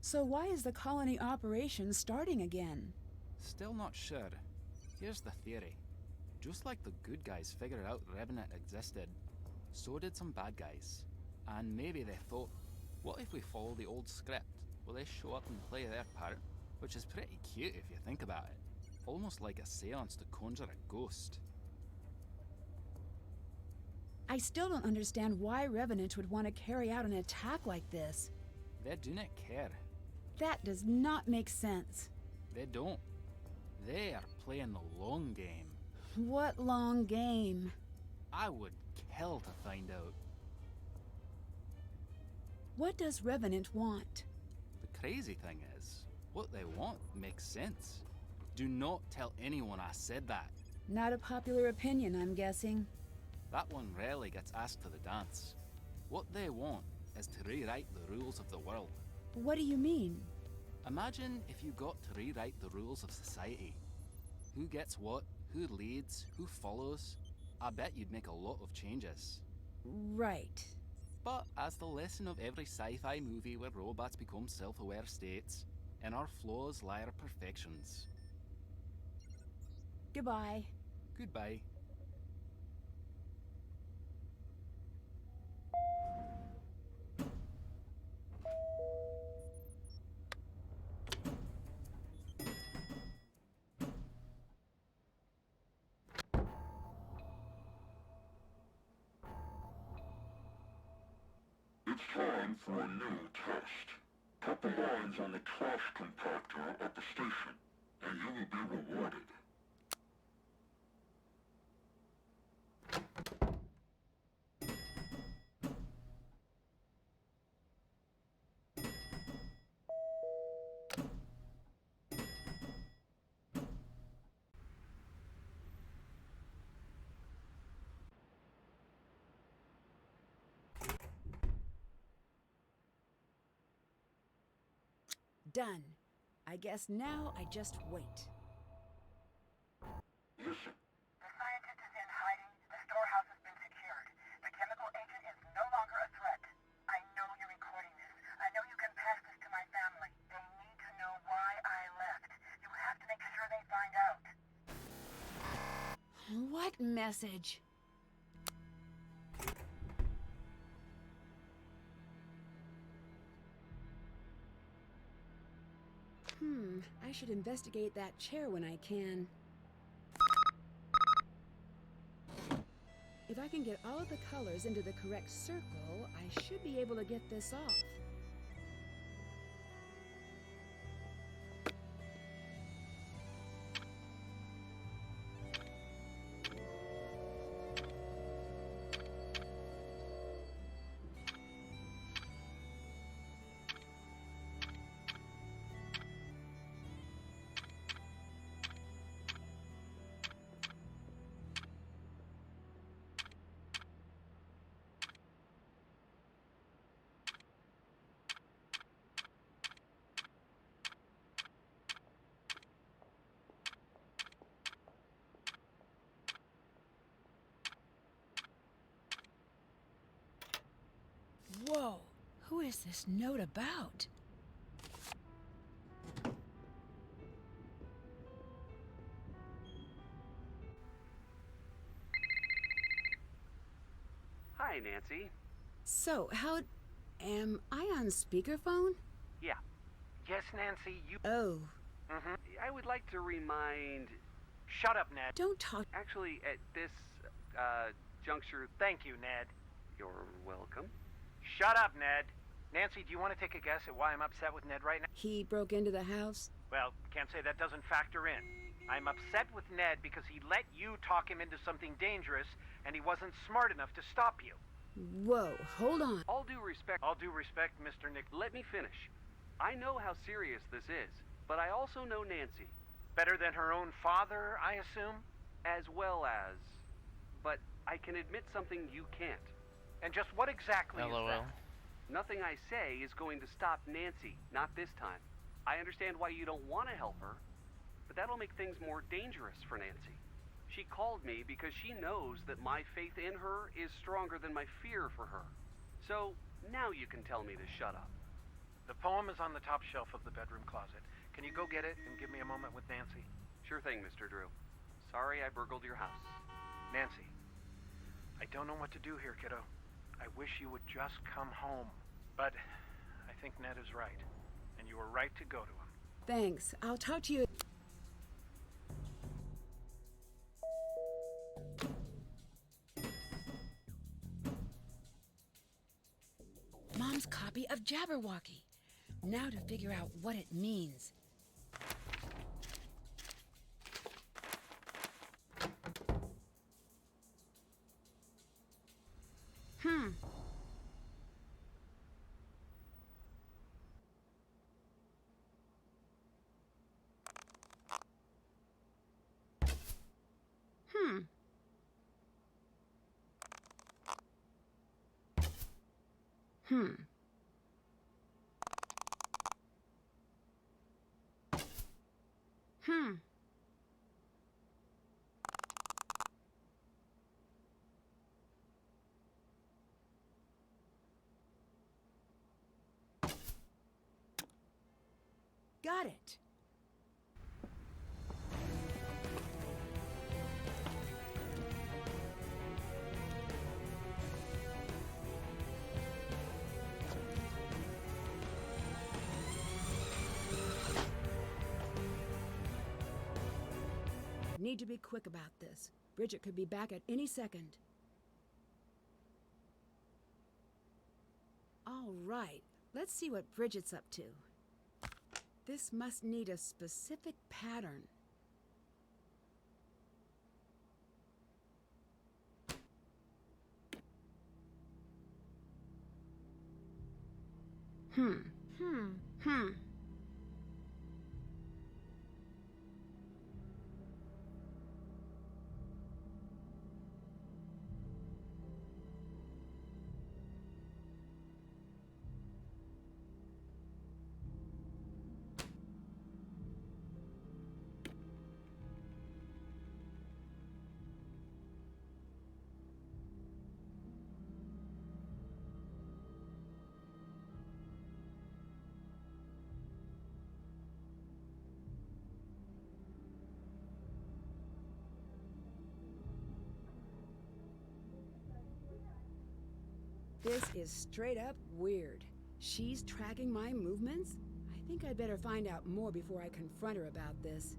So why is the colony operation starting again? Still not sure. Here's the theory. Just like the good guys figured out Revenant existed, so did some bad guys. And maybe they thought, what if we follow the old script? Will they show up and play their part? Which is pretty cute if you think about it. Almost like a seance to conjure a ghost. I still don't understand why Revenant would want to carry out an attack like this. They do not care. That does not make sense. They don't. They are playing the long game. What long game? I would kill to find out. What does Revenant want? The crazy thing is, what they want makes sense. Do not tell anyone I said that. Not a popular opinion, I'm guessing. That one rarely gets asked to the dance. What they want is to rewrite the rules of the world. What do you mean? Imagine if you got to rewrite the rules of society. Who gets what, who leads, who follows. I bet you'd make a lot of changes. Right. But as the lesson of every sci-fi movie where robots become self-aware states, in our flaws lie our perfections. Goodbye. Goodbye. It's time for a new test. Put the lines on the trash compactor at the station, and you will be rewarded. Done. I guess now I just wait. Listen. The scientist is in hiding. The storehouse has been secured. The chemical agent is no longer a threat. I know you're recording this. I know you can pass this to my family. They What message? I should investigate that chair when I can. If I can get all of the colors into the correct circle, I should be able to get this off. Whoa, who is this note about? Hi, Nancy. So, how... am I on speakerphone? Yeah. Yes, Nancy, you... Oh. Mm-hmm. I would like to remind... Shut up, Ned. Don't talk... Actually, at this, juncture... Thank you, Ned. You're welcome. Shut up, Ned. Nancy, do you want to take a guess at why I'm upset with Ned right now? He broke into the house? Well, can't say that doesn't factor in. I'm upset with Ned because he let you talk him into something dangerous, and he wasn't smart enough to stop you. Whoa, hold on. All due respect, Mr. Nick. Let me finish. I know how serious this is, but I also know Nancy. Better than her own father, I assume? As well as... But I can admit something you can't. And just what exactly is that? Nothing I say is going to stop Nancy, not this time. I understand why you don't want to help her, but that'll make things more dangerous for Nancy. She called me because she knows that my faith in her is stronger than my fear for her. So, now you can tell me to shut up. The poem is on the top shelf of the bedroom closet. Can you go get it and give me a moment with Nancy? Sure thing, Mr. Drew. Sorry I burgled your house. Nancy, I don't know what to do here, kiddo. I wish you would just come home. But I think Ned is right, and you were right to go to him. Thanks. I'll talk to you... Mom's copy of Jabberwocky. Now to figure out what it means. Got it. Need to be quick about this. Bridget could be back at any second. All right, let's see what Bridget's up to. This must need a specific pattern. This is straight up weird. She's tracking my movements? I think I'd better find out more before I confront her about this.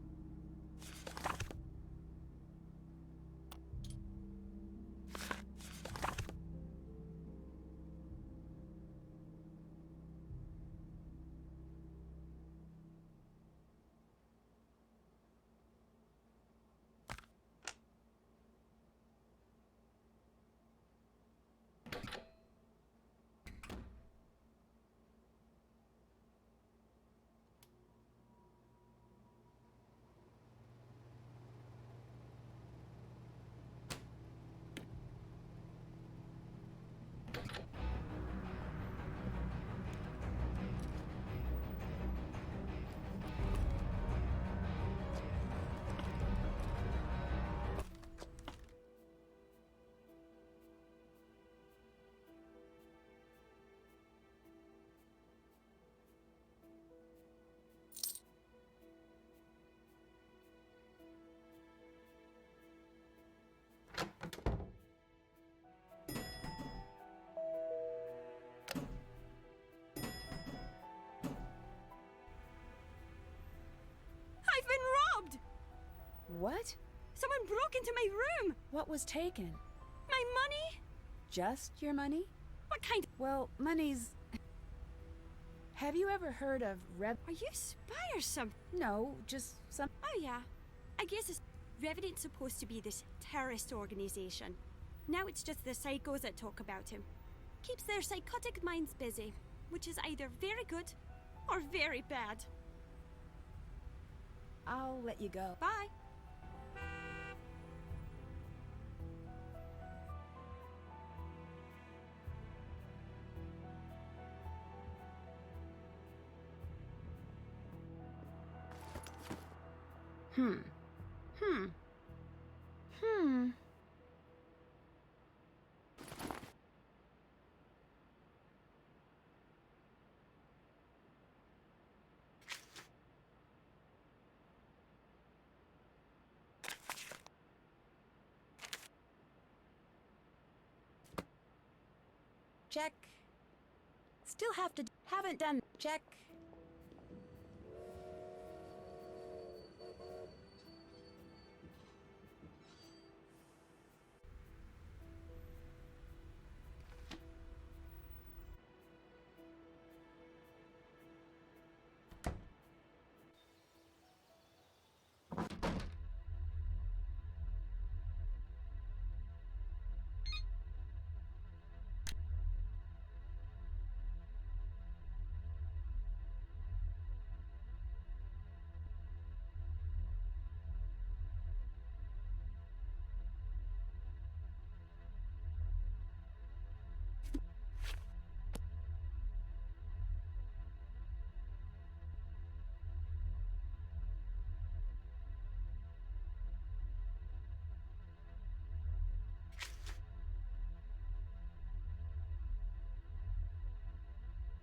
I've been robbed! What? Someone broke into my room! What was taken? My money? Just your money? What kind? Well, money's... Have you ever heard of Are you spy or something? No, just some... Oh yeah. I guess it's... Revenant's supposed to be this terrorist organization. Now it's just the psychos that talk about him. Keeps their psychotic minds busy, which is either very good or very bad. I'll let you go. Bye. Check. Still have to... Haven't done... Check.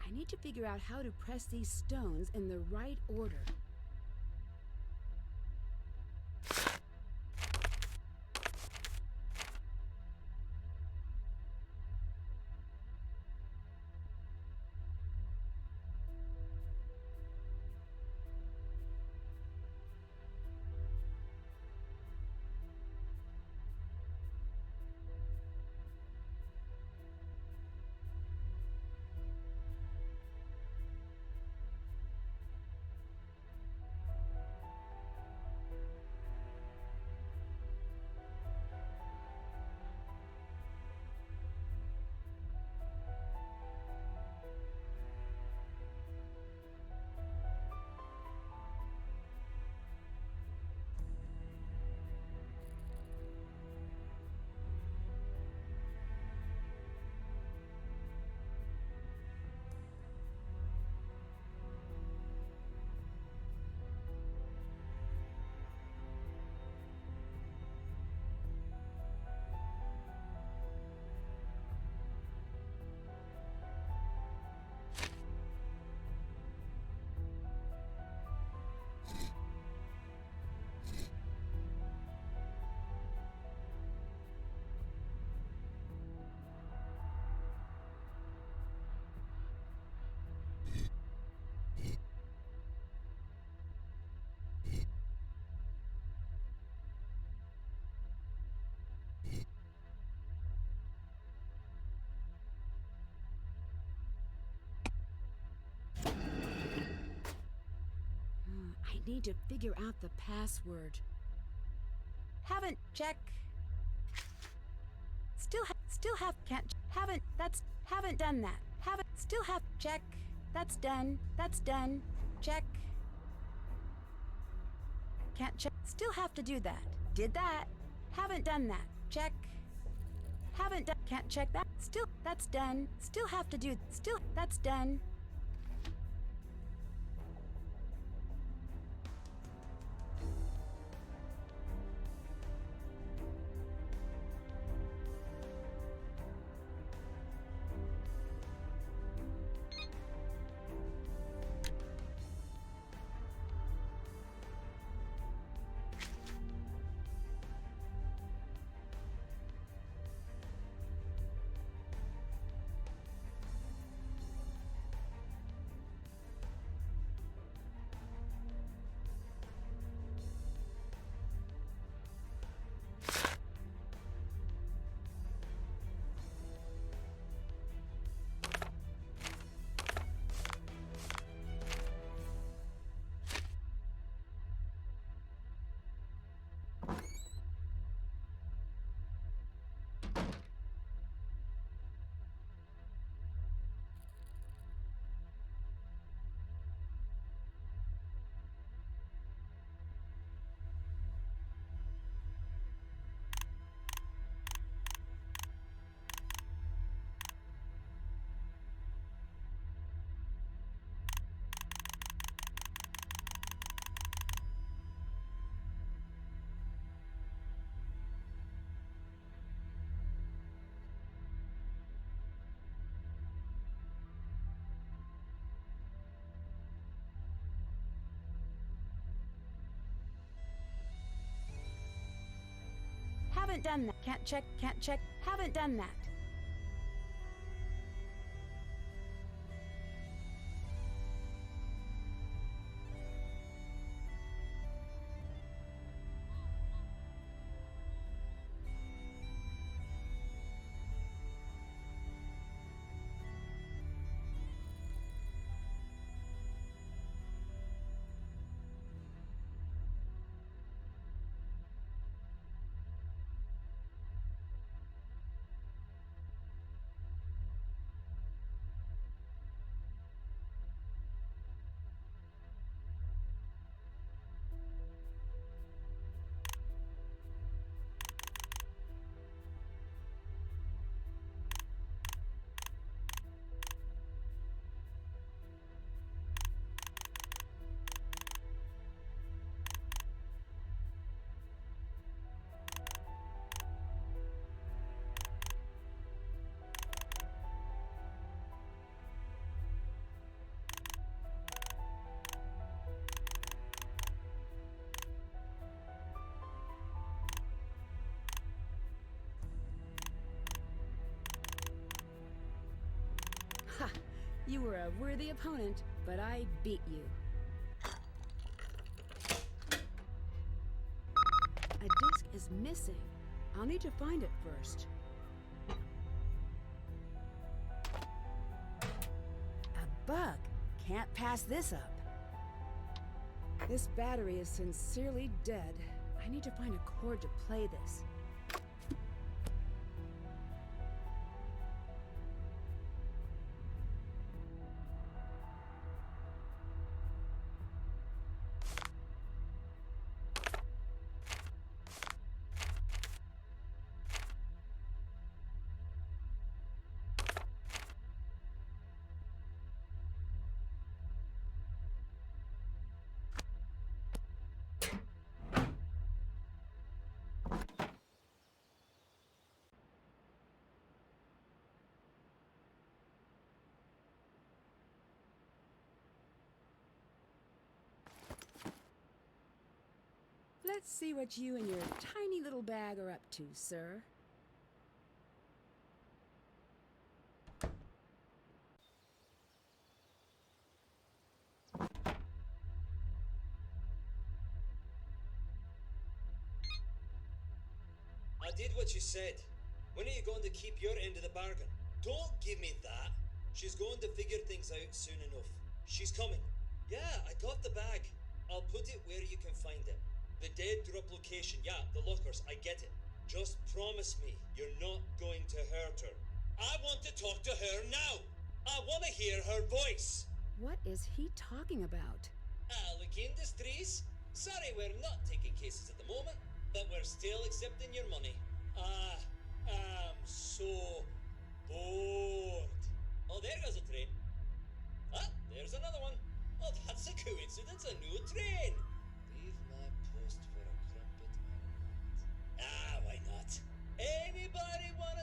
I need to figure out how to press these stones in the right order. need to figure out the password. Haven't check. Haven't done that. Check. That's done. Check. Can't check. Still have to do that. Did that. Haven't done that. Check. Haven't done. Can't check that. Still, that's done. Still have to do. Still, that's done. Haven't done that. Can't check. Haven't done that. Ha! You were a worthy opponent, but I beat you. A disc is missing. I'll need to find it first. A bug. Can't pass this up. This battery is sincerely dead. I need to find a chord to play this. Let's see what you and your tiny little bag are up to, sir. I did what you said. When are you going to keep your end of the bargain? Don't give me that. She's going to figure things out soon enough. She's coming. Yeah, I got the bag. I'll put it where you can find it. The dead drop location, yeah, the lockers, I get it. Just promise me you're not going to hurt her. I want to talk to her now! I want to hear her voice! What is he talking about? Alec Industries? Sorry, we're not taking cases at the moment, but we're still accepting your money. I'm so bored. Oh, there goes a train. Ah, there's another one. Oh, that's a coincidence, a new train. Leave my post for a crumpet or not. Why not? Anybody wanna...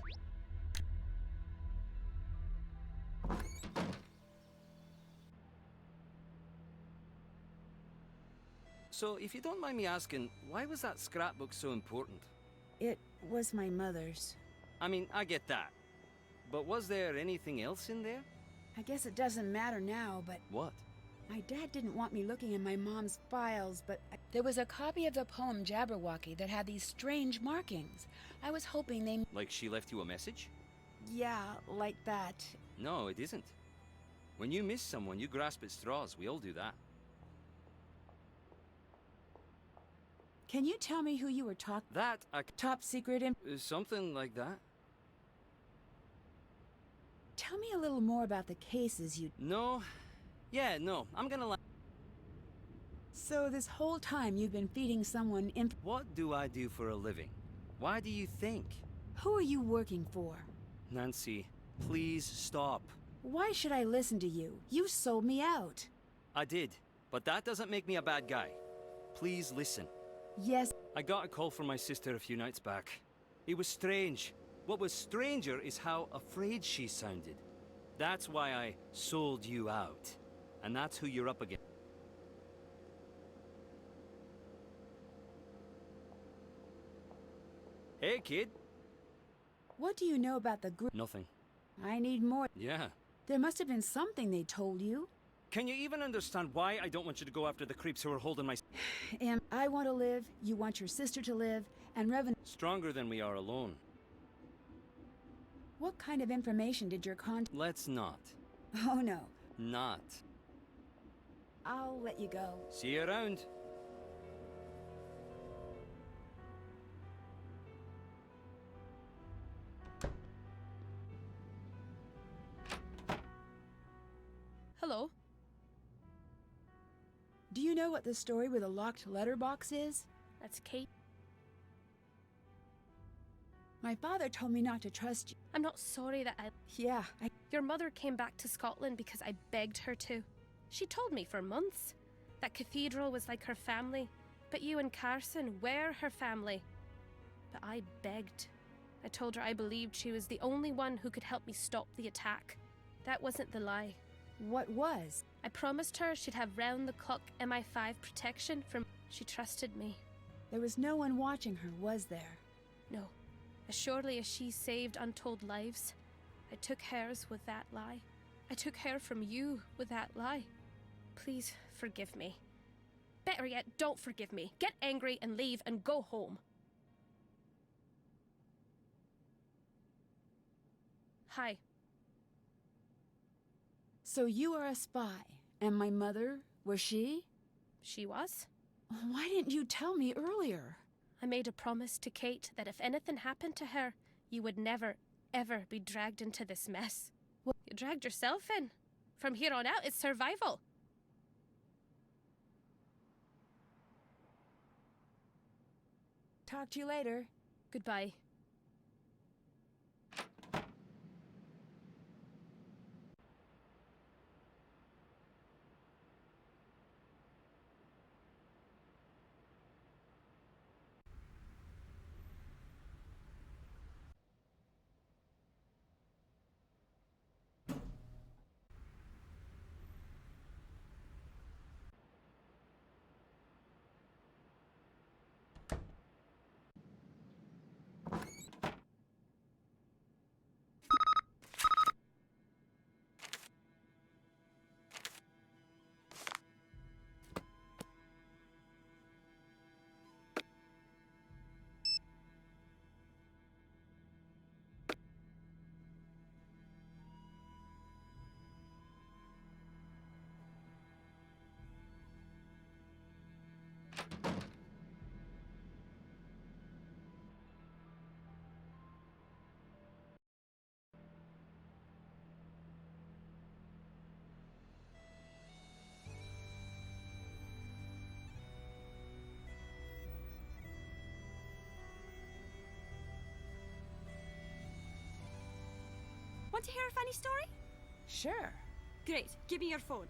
So, if you don't mind me asking, why was that scrapbook so important? It was my mother's. I mean, I get that. But was there anything else in there? I guess it doesn't matter now, but... What? My dad didn't want me looking in my mom's files, but there was a copy of the poem Jabberwocky that had these strange markings. I was hoping they... Like she left you a message? Yeah, like that. No, it isn't. When you miss someone, you grasp at straws. We all do that. Can you tell me who you were talking... That, Top secret something like that. Tell me a little more about the cases you... No. Yeah, no. I'm gonna So this whole time you've been feeding someone What do I do for a living? Why do you think? Who are you working for? Nancy, please stop. Why should I listen to you? You sold me out. I did, but that doesn't make me a bad guy. Please listen. Yes. I got a call from my sister a few nights back. It was strange. What was stranger is how afraid she sounded. That's why I sold you out. And that's who you're up against. Hey, kid. What do you know about the group? Nothing. I need more. Yeah. There must have been something they told you. Can you even understand why I don't want you to go after the creeps who are holding my... I want to live, you want your sister to live, and Revan... Stronger than we are alone. What kind of information did your Let's not. Oh, no. Not. I'll let you go. See you around. Hello? Do you know what the story with a locked letterbox is? That's Kate. My father told me not to trust you. I'm not sorry that I... Yeah, Your mother came back to Scotland because I begged her to. She told me for months that Cathedral was like her family, but you and Carson were her family. But I begged. I told her I believed she was the only one who could help me stop the attack. That wasn't the lie. What was? I promised her she'd have round-the-clock MI5 protection from... She trusted me. There was no one watching her, was there? No. As surely as she saved untold lives, I took hers with that lie. I took her from you with that lie. Please forgive me. Better yet, don't forgive me. Get angry and leave and go home. Hi. So you are a spy, and my mother, was she? She was. Why didn't you tell me earlier? I made a promise to Kate that if anything happened to her, you would never, ever be dragged into this mess. Well, you dragged yourself in. From here on out, it's survival. Talk to you later. Goodbye. Want to hear a funny story? Sure. Great. Give me your phone.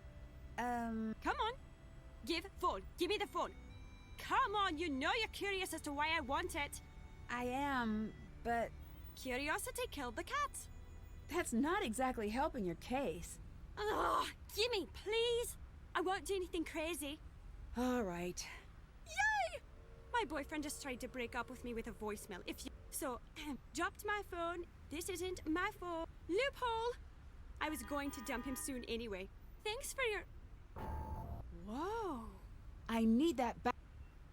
Come on. Give phone. Give me the phone. Come on, you know you're curious as to why I want it. I am, but Curiosity killed the cat. that's not exactly helping your case. Ugh, gimme, please. I won't do anything crazy. All right. Yay! My boyfriend just tried to break up with me with a voicemail. So, dropped my phone. This isn't my phone. Loophole! I was going to dump him soon anyway. Thanks for your... Whoa. I need that back.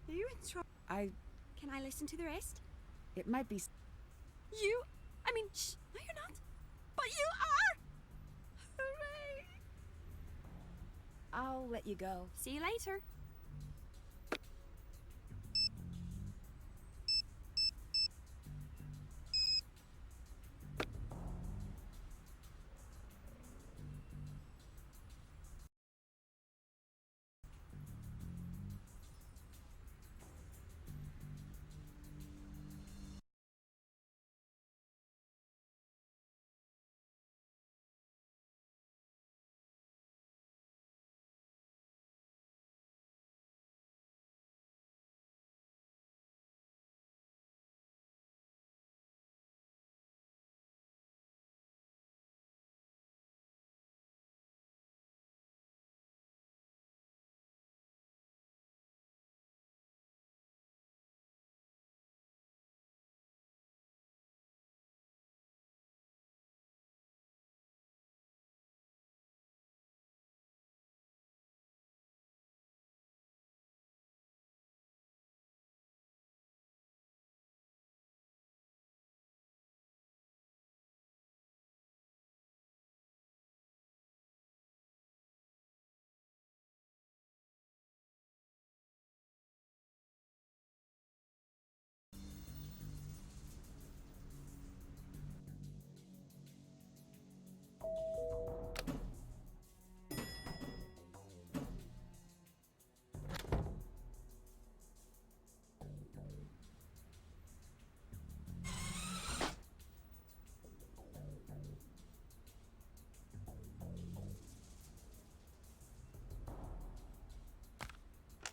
Are you in trouble? Can I listen to the rest? It might be... You? I mean, shh. No, you're not. But you are! Hooray! I'll let you go. See you later.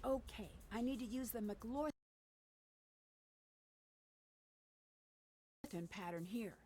Okay, I need to use the McLaughlin pattern here.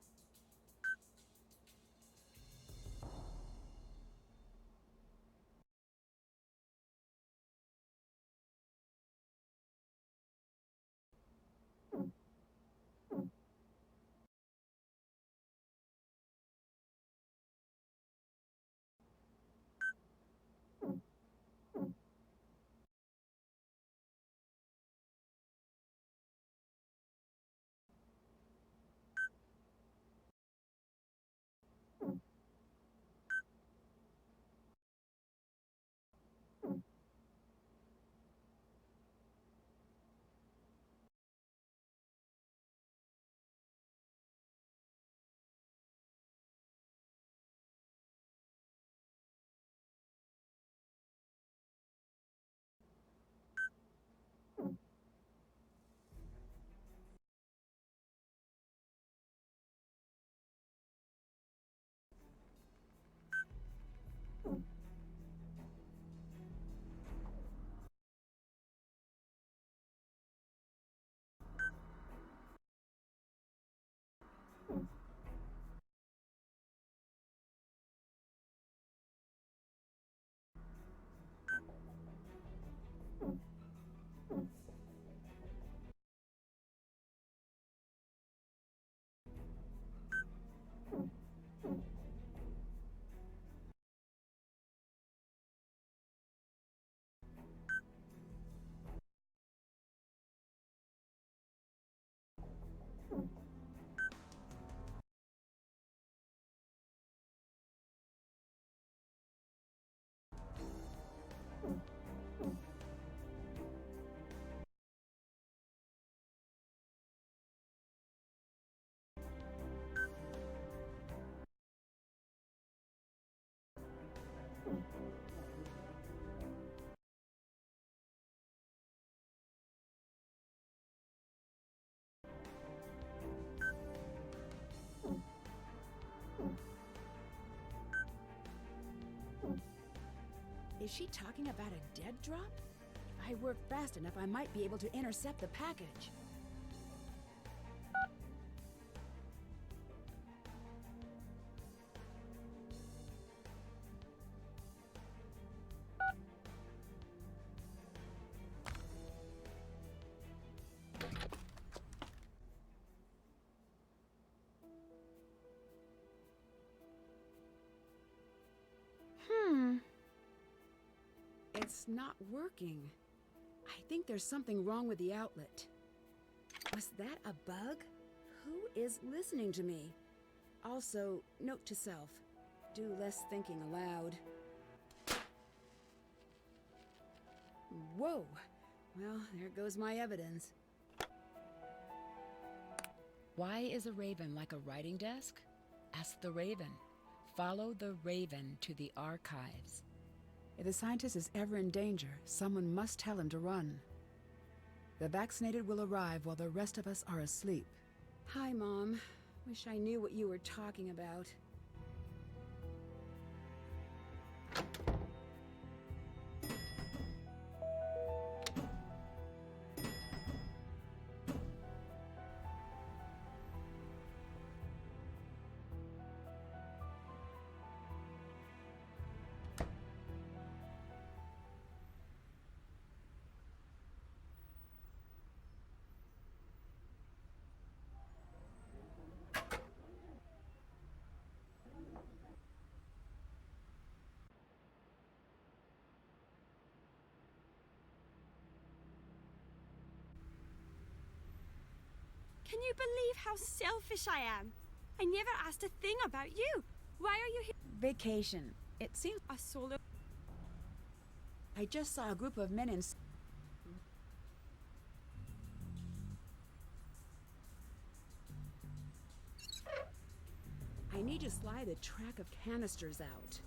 Is she talking about a dead drop? If I work fast enough, I might be able to intercept the package. It's not working. I think there's something wrong with the outlet. Was that a bug? Who is listening to me? Also, note to self, do less thinking aloud. Whoa! Well, there goes my evidence. Why is a raven like a writing desk? Ask the raven. Follow the raven to the archives. If the scientist is ever in danger, someone must tell him to run. The vaccinated will arrive while the rest of us are asleep. Hi, Mom. Wish I knew what you were talking about. Can you believe how selfish I am? I never asked a thing about you. Why are you here? Vacation. It seems a solo. I just saw a group of men in. I need to slide a track of canisters out.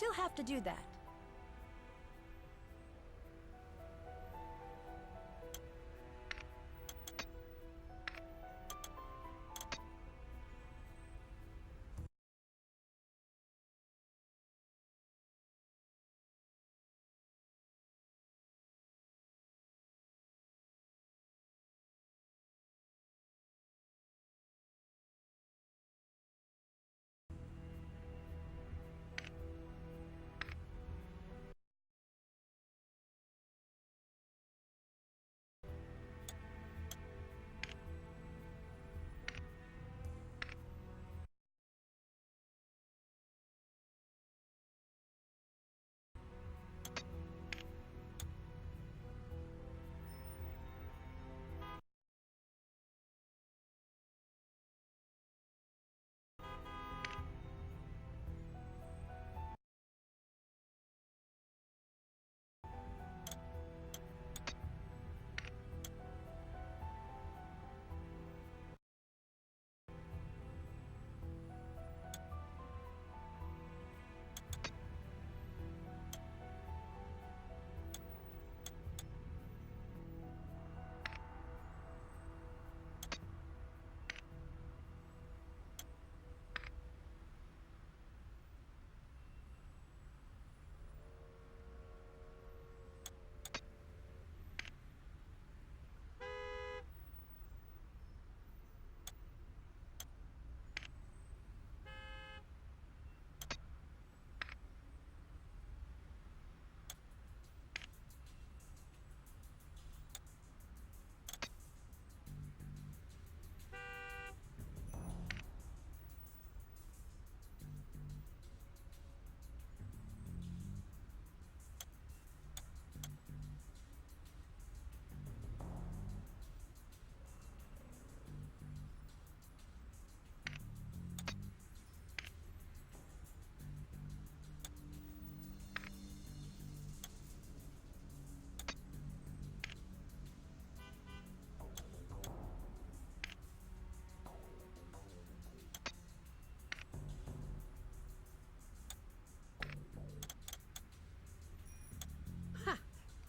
Still have to do that.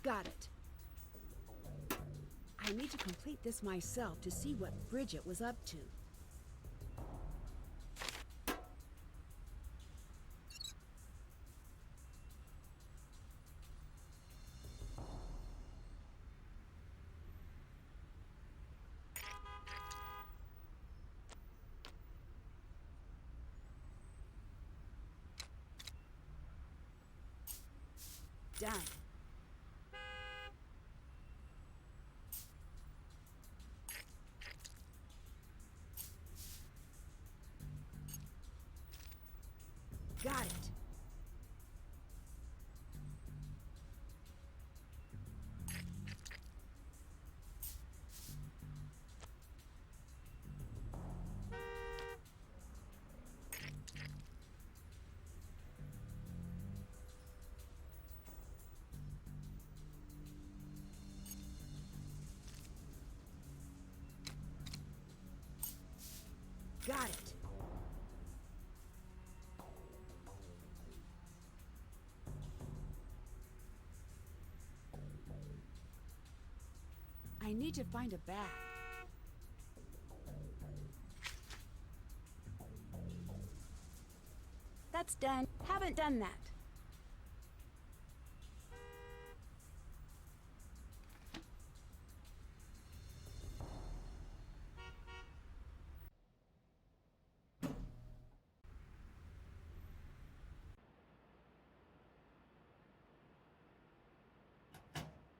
Got it. I need to complete this myself to see what Bridget was up to. Done. Got it. Got it. I need to find a bag. That's done. Haven't done that.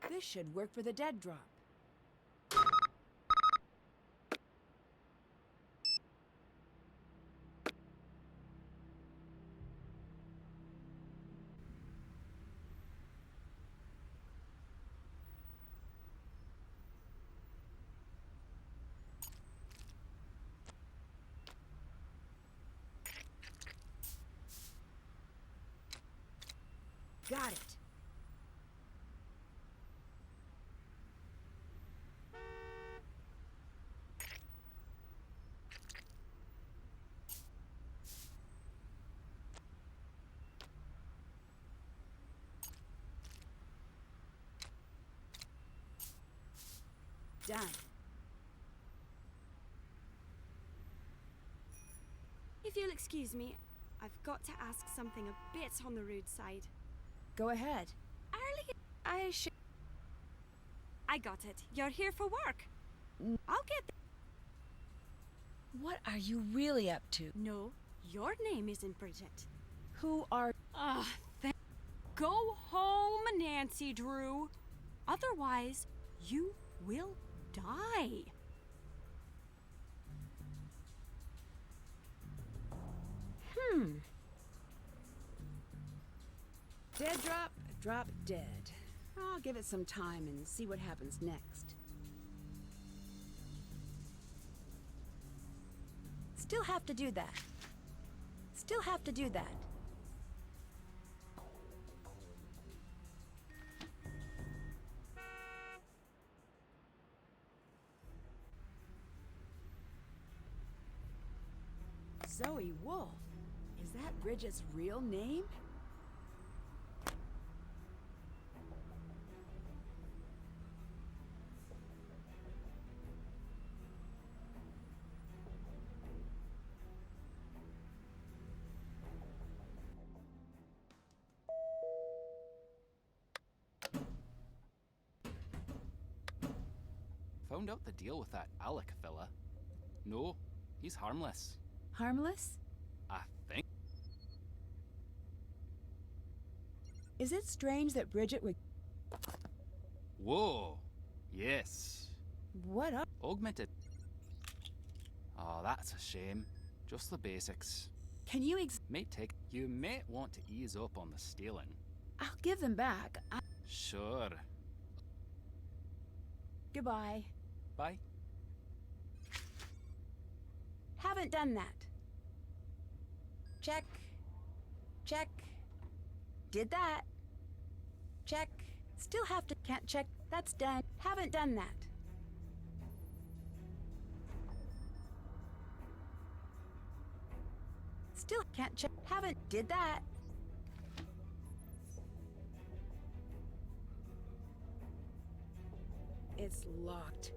This should work for the dead drop. Got it. done. If you'll excuse me, I've got to ask something a bit on the rude side. Go ahead. I got it. You're here for work. I'll get What are you really up to? No, your name isn't Bridget. Who are... Go home, Nancy Drew. Otherwise, you will die. Dead drop dead. I'll give it some time and see what happens next. Still have to do that. Still have to do that. Zoe Wolf. Is that Bridget's real name? Found out the deal with that Alec fella. No, he's harmless. Harmless? I think. Is it strange that Bridget would... Whoa. Yes. What up? Augmented. Oh, that's a shame. Just the basics. Can you You may want to ease up on the stealing. I'll give them back. Sure. Goodbye. Bye. Haven't done that. Check. Check. Did that. Check. Still have to... Can't check. That's done. Haven't done that. Still can't check. Haven't... Did that. It's locked.